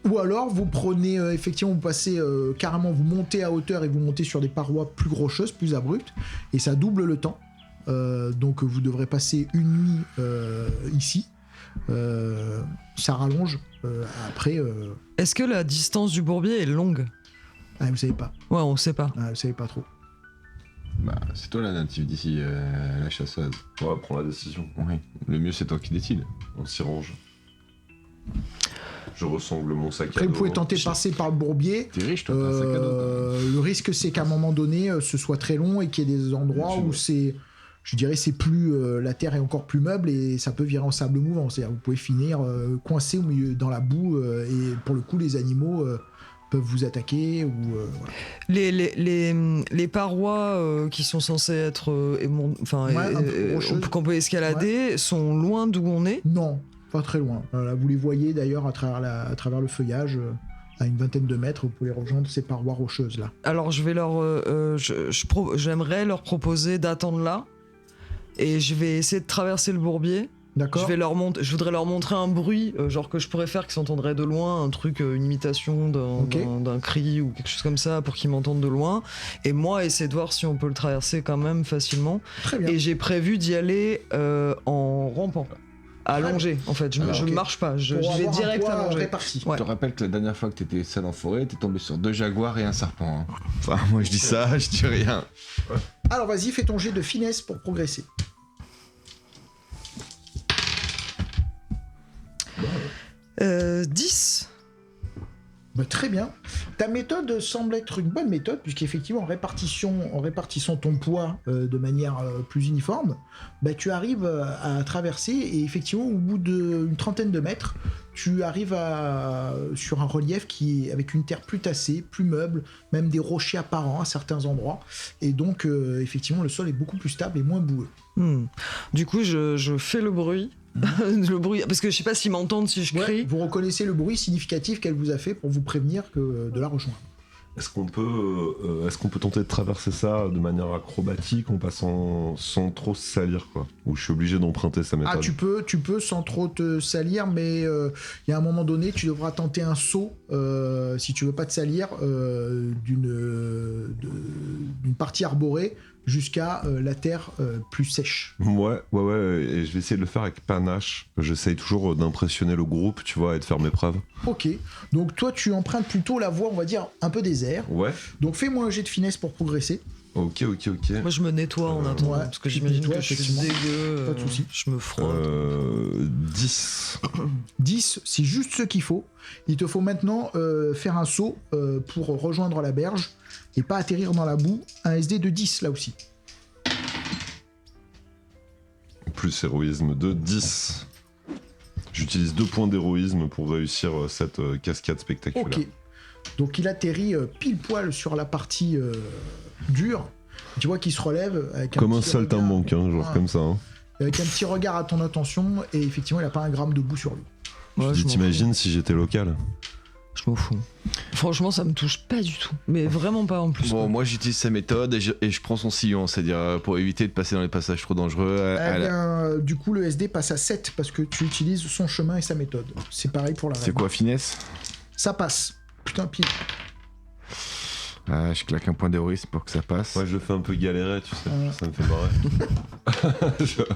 Ou alors, vous prenez, effectivement, vous passez carrément, vous montez à hauteur et vous montez sur des parois plus rocheuses, plus abruptes, et ça double le temps. Donc, vous devrez passer une nuit ici. Ça rallonge. Après. Est-ce que la distance du bourbier est longue? Ah, vous savez pas. Ouais, on sait pas. Ah, vous savez pas trop. Bah, c'est toi la native d'ici, la chasseuse. Ouais, prends la décision. Oui. Le mieux, c'est toi qui décides. On s'y range. Je ressemble mon sac à dos. Après, vous pouvez tenter de passer par le bourbier. T'es riche, toi, t'as un sac à dos. Le risque, c'est qu'à un moment donné, ce soit très long et qu'il y ait des endroits où c'est. Je dirais, c'est plus. La terre est encore plus meuble et ça peut virer en sable mouvant. C'est-à-dire, vous pouvez finir coincé au milieu dans la boue et pour le coup, les animaux peuvent vous attaquer ou. Voilà. Les parois qui sont censées être. Qu'on peut escalader sont loin d'où on est. Non, pas très loin. Là, vous les voyez d'ailleurs à travers le feuillage. À une vingtaine de mètres, vous pouvez rejoindre ces parois rocheuses là. Alors je vais j'aimerais leur proposer d'attendre là et je vais essayer de traverser le bourbier. D'accord. Je voudrais leur montrer un bruit, genre que je pourrais faire qui s'entendrait de loin, un truc, une imitation d'un cri ou quelque chose comme ça pour qu'ils m'entendent de loin. Et moi, essayer de voir si on peut le traverser quand même facilement. Très bien. Et j'ai prévu d'y aller en rampant. Allongé, en fait. Je marche pas, je vais direct allongé. Réparti. Ouais. Je te rappelle que la dernière fois que t'étais seul en forêt, t'es tombé sur 2 jaguars et un serpent. Hein. Enfin, moi je dis ça, je dis rien. Alors vas-y, fais ton jet de finesse pour progresser. Euh, 10. Bah, très bien. Ta méthode semble être une bonne méthode, puisqu'effectivement, en répartissant ton poids de manière plus uniforme, bah, tu arrives à traverser, et effectivement, au bout d'une trentaine de mètres, tu arrives sur un relief qui est avec une terre plus tassée, plus meuble, même des rochers apparents à certains endroits, et donc, effectivement, le sol est beaucoup plus stable et moins boueux. Du coup, je fais le bruit. Le bruit, parce que je sais pas s'ils m'entendent si je crie. Vous reconnaissez le bruit significatif qu'elle vous a fait pour vous prévenir de la rejoindre. Est-ce qu'on peut tenter de traverser ça de manière acrobatique en passant sans trop se salir, quoi? Ou je suis obligé d'emprunter sa méthode? Ah, tu peux sans trop te salir, mais il y a un moment donné, tu devras tenter un saut, si tu veux pas te salir, d'une partie arborée jusqu'à la terre plus sèche. Ouais, et je vais essayer de le faire avec panache. J'essaye toujours d'impressionner le groupe, tu vois, et de faire mes preuves. Ok, donc toi tu empruntes plutôt la voie, on va dire, un peu désert. Ouais. Donc fais-moi un jet de finesse pour progresser. Ok. Moi je me nettoie en attendant, parce que j'imagine que je suis dégueu. Pas de soucis. Je me frotte. 10. 10, c'est juste ce qu'il faut. Il te faut maintenant faire un saut pour rejoindre la berge et pas atterrir dans la boue. Un SD de 10 là aussi. Plus héroïsme de 10. J'utilise 2 points d'héroïsme pour réussir cette cascade spectaculaire. Ok. Donc il atterrit pile poil sur la partie dure. Tu vois qu'il se relève avec comme un petit saltimbanque, genre comme ça. Hein. Avec un petit regard à ton attention et effectivement il n'a pas un gramme de boue sur lui. Ouais, je dis, t'imagines si j'étais local? Je m'en fous. Franchement, ça me touche pas du tout. Mais vraiment pas en plus. Bon, quoi. moi j'utilise sa méthode et je prends son sillon, c'est-à-dire pour éviter de passer dans les passages trop dangereux. Du coup, le SD passe à 7 parce que tu utilises son chemin et sa méthode. C'est pareil pour la C'est règle. quoi, finesse? Ça passe. Putain, pile. Je claque un point d'héroïsme pour que ça passe. Ouais, je le fais un peu galérer, tu sais, ça me fait marrer.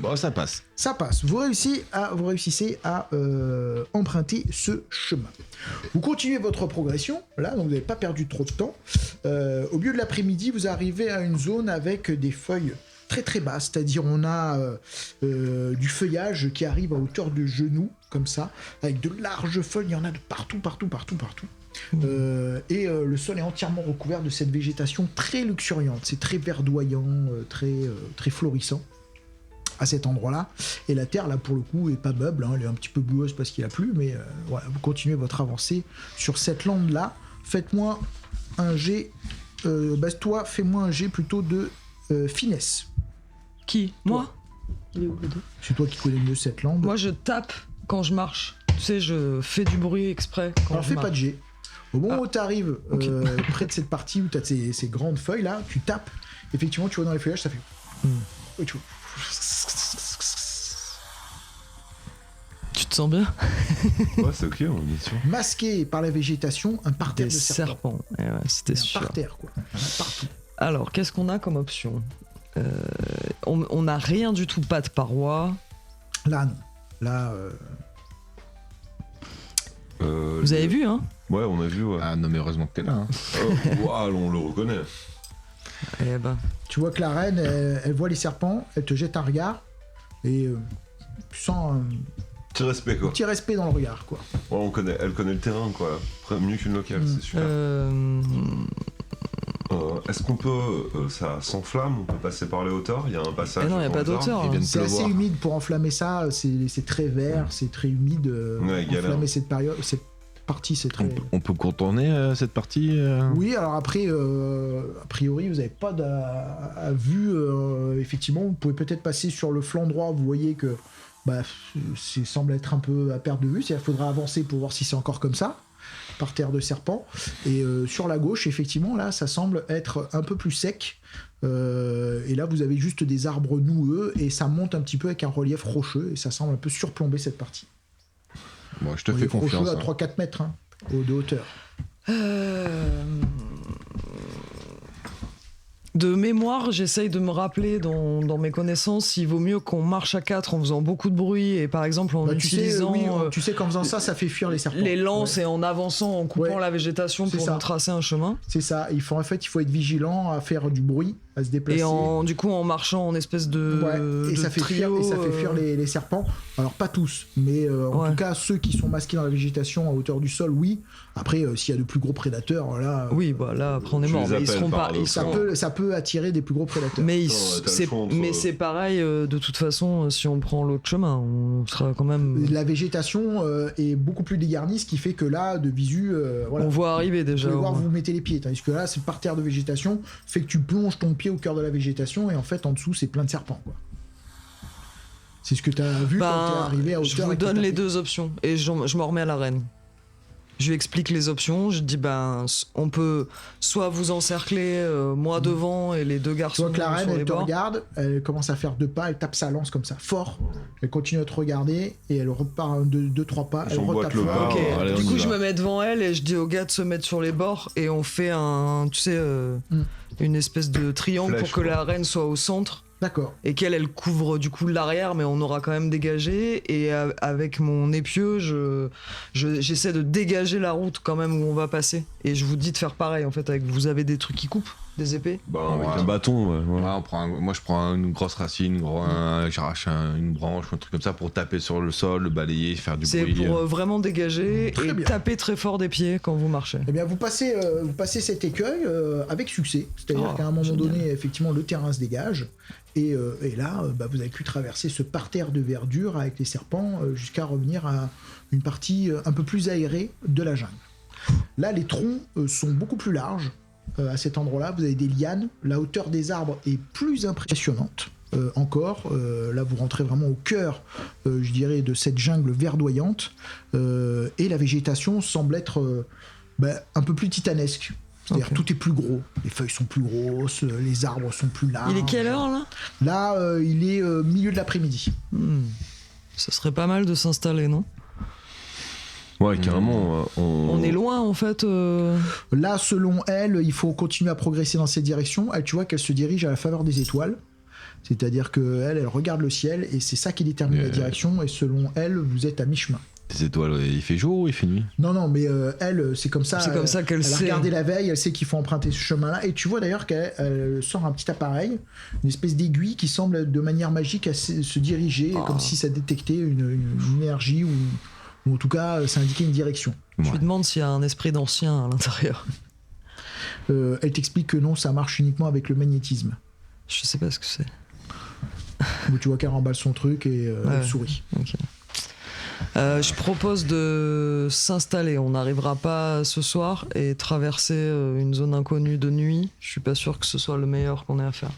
Bon, ça passe. Ça passe. Vous réussissez à emprunter ce chemin. Vous continuez votre progression, là, donc vous n'avez pas perdu trop de temps. Au milieu de l'après-midi, vous arrivez à une zone avec des feuilles très très basses, c'est-à-dire on a du feuillage qui arrive à hauteur de genoux, comme ça, avec de larges feuilles, il y en a de partout. Le sol est entièrement recouvert de cette végétation très luxuriante, c'est très verdoyant, très florissant à cet endroit-là. Et la terre, là, pour le coup, est pas meuble, hein, elle est un petit peu boueuse parce qu'il a plu, mais voilà, vous continuez votre avancée sur cette lande-là. Faites-moi un jet, toi, fais-moi un jet plutôt de finesse. Qui? Moi? Il est où le dos? C'est toi qui connais mieux cette lande. Moi, je tape quand je marche. Tu sais, je fais du bruit exprès quand Alors je fais marche. pas de jet. Au moment où tu arrives près de cette partie où tu as ces grandes feuilles là, tu tapes, effectivement tu vois dans les feuillages ça fait... Et tu vois... Tu te sens bien? Ouais, c'est ok, on est sûr. Masqué par la végétation, un parterre Des de serpents. serpents. Ouais, c'était Un sûr. parterre quoi, il y en a partout. Alors, qu'est-ce qu'on a comme option? On n'a rien du tout, pas de paroi. Là non, là... Vous avez vu, hein? Ouais, on a vu, ouais. Ah non, mais heureusement que t'es là. Hein. Waouh, on le reconnaît. Eh ben, Tu vois que la reine, elle voit les serpents, elle te jette un regard, et tu sens un Petit respect, quoi. petit respect dans le regard, quoi. Ouais, elle connaît le terrain, quoi. Mieux qu'une locale, c'est super. Est-ce qu'on peut... ça s'enflamme, on peut passer par les hauteurs? Il y a un passage... Eh non, il y a pas d'auteur, hein. C'est assez humide pour enflammer ça, c'est très vert, c'est très humide. Ouais, galère. Enflammer cette partie, c'est très... On peut contourner cette partie Oui, alors après, a priori, vous n'avez pas à vue. Effectivement, vous pouvez peut-être passer sur le flanc droit, vous voyez que ça semble être un peu à perte de vue, c'est-à-dire qu'il faudra avancer pour voir si c'est encore comme ça, par terre de serpent. Et sur la gauche, effectivement, là, ça semble être un peu plus sec. Et là, vous avez juste des arbres noueux, et ça monte un petit peu avec un relief rocheux, et ça semble un peu surplomber cette partie. Bon, je te fais Relief confiance. rocheux à 3-4 mètres de hauteur. De mémoire, j'essaye de me rappeler dans mes connaissances s'il vaut mieux qu'on marche à 4 en faisant beaucoup de bruit et par exemple en utilisant tu sais qu'en faisant ça fait fuir les serpents. les lances et en avançant, en coupant la végétation pour nous tracer un chemin. C'est ça, il faut être vigilant à faire du bruit, à se déplacer. Et du coup en marchant en espèce de, ça fait trio, fuir les serpents. Alors pas tous, mais en tout cas ceux qui sont masqués dans la végétation à hauteur du sol, oui. Après, s'il y a de plus gros prédateurs, là... Oui, là après on est mort, mais ils seront pas... Ça peut attirer des plus gros prédateurs. Mais, c'est pareil, de toute façon, si on prend l'autre chemin, on sera quand même... La végétation est beaucoup plus dégarnie, ce qui fait que là, de visu... on voit arriver déjà. Vous pouvez voir où vous mettez les pieds, tandis que là, c'est par terre de végétation, fait que tu plonges ton pied au cœur de la végétation, et en fait, en dessous, c'est plein de serpents, quoi. C'est ce que tu as vu quand tu es arrivé à hauteur. Je vous donne les deux options, et je me remets à l'arène. Je lui explique les options, je dis on peut soit vous encercler, moi devant et les deux garçons sur les bords. Tu vois que la reine, elle te regarde, elle commence à faire 2 pas, elle tape sa lance comme ça, fort. Elle continue à te regarder et elle repart 2-3 pas, elle retape le bas. Okay. Du coup, je me mets devant elle et je dis aux gars de se mettre sur les bords et on fait une espèce de triangle pour que la reine soit au centre. D'accord. Et qu'elle couvre du coup l'arrière, mais on aura quand même dégagé. Et avec mon épieu, j'essaie de dégager la route quand même où on va passer. Et je vous dis de faire pareil en fait. Vous avez des trucs qui coupent, des épées? Avec un bâton, ouais. Moi je prends une grosse racine, j'arrache une branche, un truc comme ça pour taper sur le sol, le balayer, faire du bruit. C'est pour vraiment dégager et taper très fort des pieds quand vous marchez. Eh bien, vous passez cet écueil avec succès. C'est-à-dire qu'à un moment donné, effectivement, le terrain se dégage. Et là, vous avez pu traverser ce parterre de verdure avec les serpents jusqu'à revenir à une partie un peu plus aérée de la jungle. Là, les troncs sont beaucoup plus larges. À cet endroit-là, vous avez des lianes. La hauteur des arbres est plus impressionnante encore. Là, vous rentrez vraiment au cœur, je dirais, de cette jungle verdoyante. Et la végétation semble être un peu plus titanesque. C'est-à-dire tout est plus gros, les feuilles sont plus grosses, les arbres sont plus larges. Il est quelle heure là ? Là, il est milieu de l'après-midi. Ça serait pas mal de s'installer, non ? Ouais, carrément. On est loin en fait. Là, selon elle, il faut continuer à progresser dans cette direction. Elle, tu vois qu'elle se dirige à la faveur des étoiles. C'est-à-dire qu'elle regarde le ciel et c'est ça qui détermine la direction. Et selon elle, vous êtes à mi-chemin. Des étoiles, il fait jour ou il fait nuit ? Non, mais elle, c'est comme ça. C'est comme ça qu'elle sait. Elle a regardé la veille, elle sait qu'il faut emprunter ce chemin-là. Et tu vois d'ailleurs qu'elle sort un petit appareil, une espèce d'aiguille qui semble de manière magique se diriger, comme si ça détectait une énergie ou en tout cas ça indiquait une direction. Je lui demande s'il y a un esprit d'ancien à l'intérieur. Elle t'explique que non, ça marche uniquement avec le magnétisme. Je sais pas ce que c'est. Donc, tu vois qu'elle remballe son truc et elle sourit. Okay. Je propose de s'installer. On n'arrivera pas ce soir et traverser une zone inconnue de nuit. Je suis pas sûr que ce soit le meilleur qu'on ait à faire.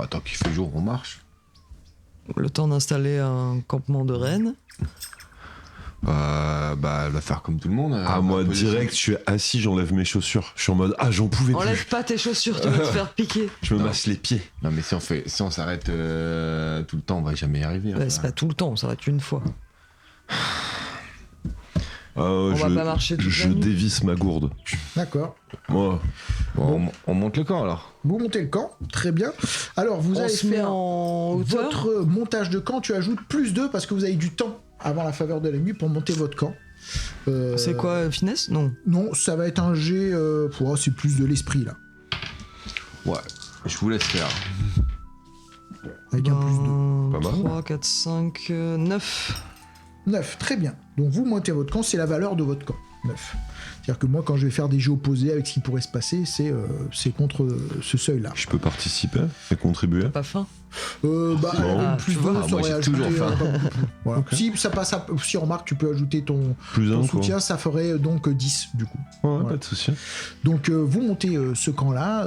Tant qu'il fait jour, on marche. Le temps d'installer un campement de rennes. Elle va faire comme tout le monde. Moi, direct, je suis assis, j'enlève mes chaussures. Je suis en mode, j'en pouvais plus. Enlève pas tes chaussures, tu vas te faire piquer. Je me masse les pieds. Non, mais si on s'arrête tout le temps, on va jamais y arriver. C'est pas tout le temps, on s'arrête une fois. On va pas marcher toute la nuit. dévisse ma gourde. D'accord. Moi. Bon, on monte le camp alors. Vous montez le camp, très bien. Alors, vous On allez se met faire en hauteur. votre montage de camp. Tu ajoutes plus 2 parce que vous avez du temps avant la faveur de la nuit pour monter votre camp. C'est quoi, finesse? Non. Non, ça va être un jet. C'est plus de l'esprit là. Ouais, je vous laisse faire. Avec un plus 2. Pas mal. 3, 4, 5, 9. 9, très bien. Donc vous montez votre camp, c'est la valeur de votre camp. 9. C'est-à-dire que moi, quand je vais faire des jeux opposés avec ce qui pourrait se passer, c'est contre ce seuil-là. Je peux participer et contribuer. Pas faim. Plus tu 2, vois, ça moi, aurait j'ai ajouté, toujours faim. pas beaucoup plus. Voilà. Ok. Si ça passe, si remarque, tu peux ajouter ton Plus un, soutien, ça ferait donc 10 du coup. quoi. Ouais, Voilà. pas de souci. Donc vous montez ce camp-là,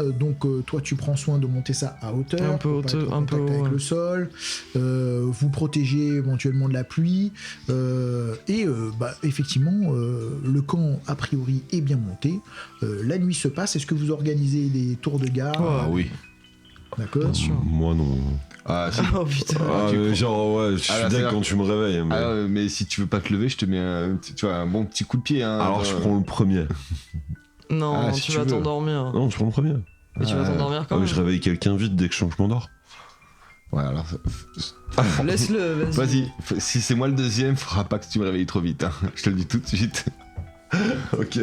toi tu prends soin de monter ça à hauteur, Un peu pour pas être en un peu contact haut, avec ouais. le sol, vous protégez éventuellement de la pluie, effectivement le camp a priori est bien monté, la nuit se passe, est-ce que vous organisez des tours de garde? Ah oui. D'accord. Bien sûr. Moi, non. Ah, si. Oh putain. Je suis là, dingue c'est quand tu me réveilles. Mais... Mais si tu veux pas te lever, je te mets un bon petit coup de pied. Hein, Alors, je prends le premier. Non, si tu tu vas veux. t'endormir. Non, je prends le premier. Mais tu vas t'endormir quand même. Je réveille quelqu'un vite dès que je m'endors. Ouais, alors. Laisse-le, Vas-y, si c'est moi le deuxième, faudra pas que tu me réveilles trop vite. Hein. Je te le dis tout de suite. Ok.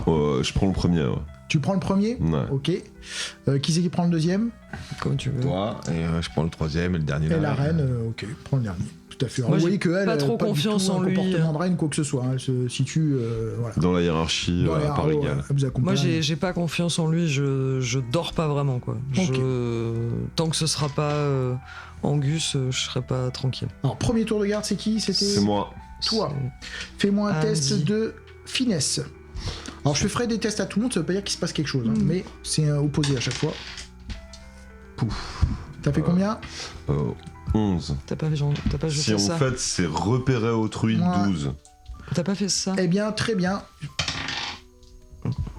Je prends le premier. Ouais. Tu prends le premier? Ouais. Ok. Qui c'est qui prend le deuxième? Comme tu veux. Toi, et je prends le troisième et le dernier. Et là, la reine, ok, prend le dernier. Tout à fait. Alors, Moi, vous j'ai voyez qu'elle pas trop du confiance tout en un lui. comportement de reine, quoi que ce soit. Elle se situe, voilà. Dans la hiérarchie, Dans les à part haros, égale. elle vous accompagne. Moi, j'ai pas confiance en lui, je dors pas vraiment, quoi. Tant que ce sera pas Angus, je serai pas tranquille. Alors, premier tour de garde, c'est qui? C'était C'est moi. toi. Fais-moi un Andy. test de finesse. Alors, je ferai des tests à tout le monde, ça veut pas dire qu'il se passe quelque chose, hein, mais c'est opposé à chaque fois. Pouf. T'as fait combien? 11. T'as pas jeté Si en ça fait c'est repérer autrui, Ouais. 12. T'as pas fait ça Eh bien, très bien.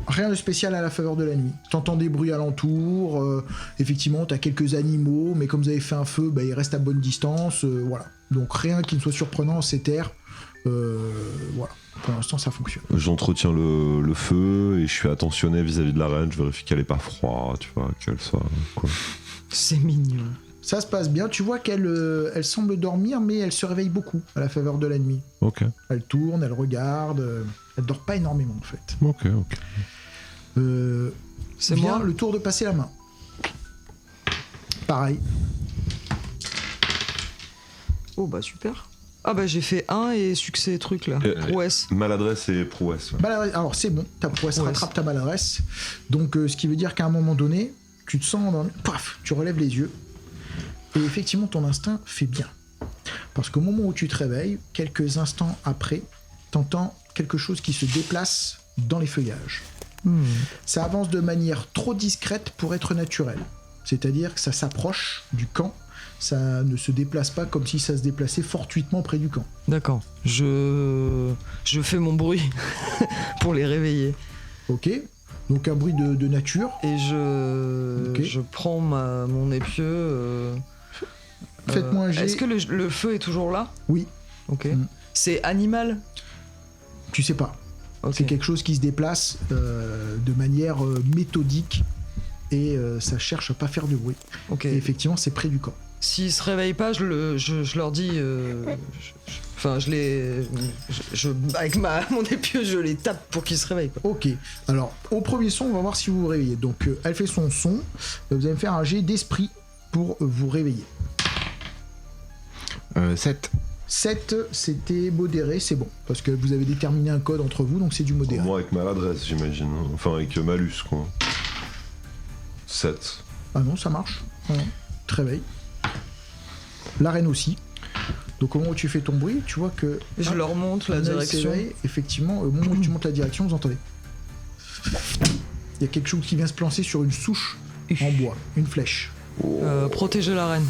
Rien de spécial à la faveur de la nuit. T'entends des bruits alentour, effectivement, t'as quelques animaux, mais comme vous avez fait un feu, il reste à bonne distance, voilà. Donc rien qui ne soit surprenant, c'est terre. Voilà, pour l'instant ça fonctionne. J'entretiens le feu et je suis attentionné vis-à-vis de la reine. Je vérifie qu'elle est pas froide, tu vois, qu'elle soit. Quoi. C'est mignon. Ça se passe bien, tu vois qu'elle elle semble dormir, mais elle se réveille beaucoup à la faveur de la nuit. Ok, Elle tourne, elle regarde, elle dort pas énormément en fait. ok. C'est Vient moi le tour de passer la main. Pareil. Oh bah super. Ah bah j'ai fait 1 et succès truc là. Prouesse. Maladresse et prouesse. Ouais. Maladresse, alors c'est bon, ta prouesse Prouesse. rattrape ta maladresse. Donc ce qui veut dire qu'à un moment donné, tu te sens endormi, paf, tu relèves les yeux. Et effectivement, ton instinct fait bien. Parce qu'au moment où tu te réveilles, quelques instants après, t'entends quelque chose qui se déplace dans les feuillages. Ça avance de manière trop discrète pour être naturel. C'est-à-dire que ça s'approche du camp, ça ne se déplace pas comme si ça se déplaçait fortuitement près du camp. D'accord. Je fais mon bruit pour les réveiller. Ok? Donc un bruit de nature. Et Ok. je prends mon épieu. Faites-moi un jet. Est-ce que le feu est toujours là? Oui. Ok. Mm. C'est animal? Tu sais pas. Ok. C'est quelque chose qui se déplace de manière méthodique et ça cherche à pas faire de bruit. Ok. Et effectivement, c'est près du camp. S'ils se réveillent pas, je leur dis. Avec mon épieu, je les tape pour qu'ils se réveillent. Quoi. Ok. Alors, au premier son, on va voir si vous vous réveillez. Donc, elle fait son son. Vous allez me faire un jet d'esprit pour vous réveiller. 7. 7, c'était modéré, c'est bon. Parce que vous avez déterminé un code entre vous, donc c'est du modéré. Moi avec maladresse, j'imagine. Enfin, avec malus, quoi. 7. Ah non, ça marche. Non, non. Tu te réveilles. La reine aussi. Donc, au moment où tu fais ton bruit, tu vois que. Je leur montre la Anna, elle direction. s'éveille. Effectivement, au moment où tu montes la direction, vous entendez. Il y a quelque chose qui vient se plancer sur une souche en bois, une flèche. Protéger la reine.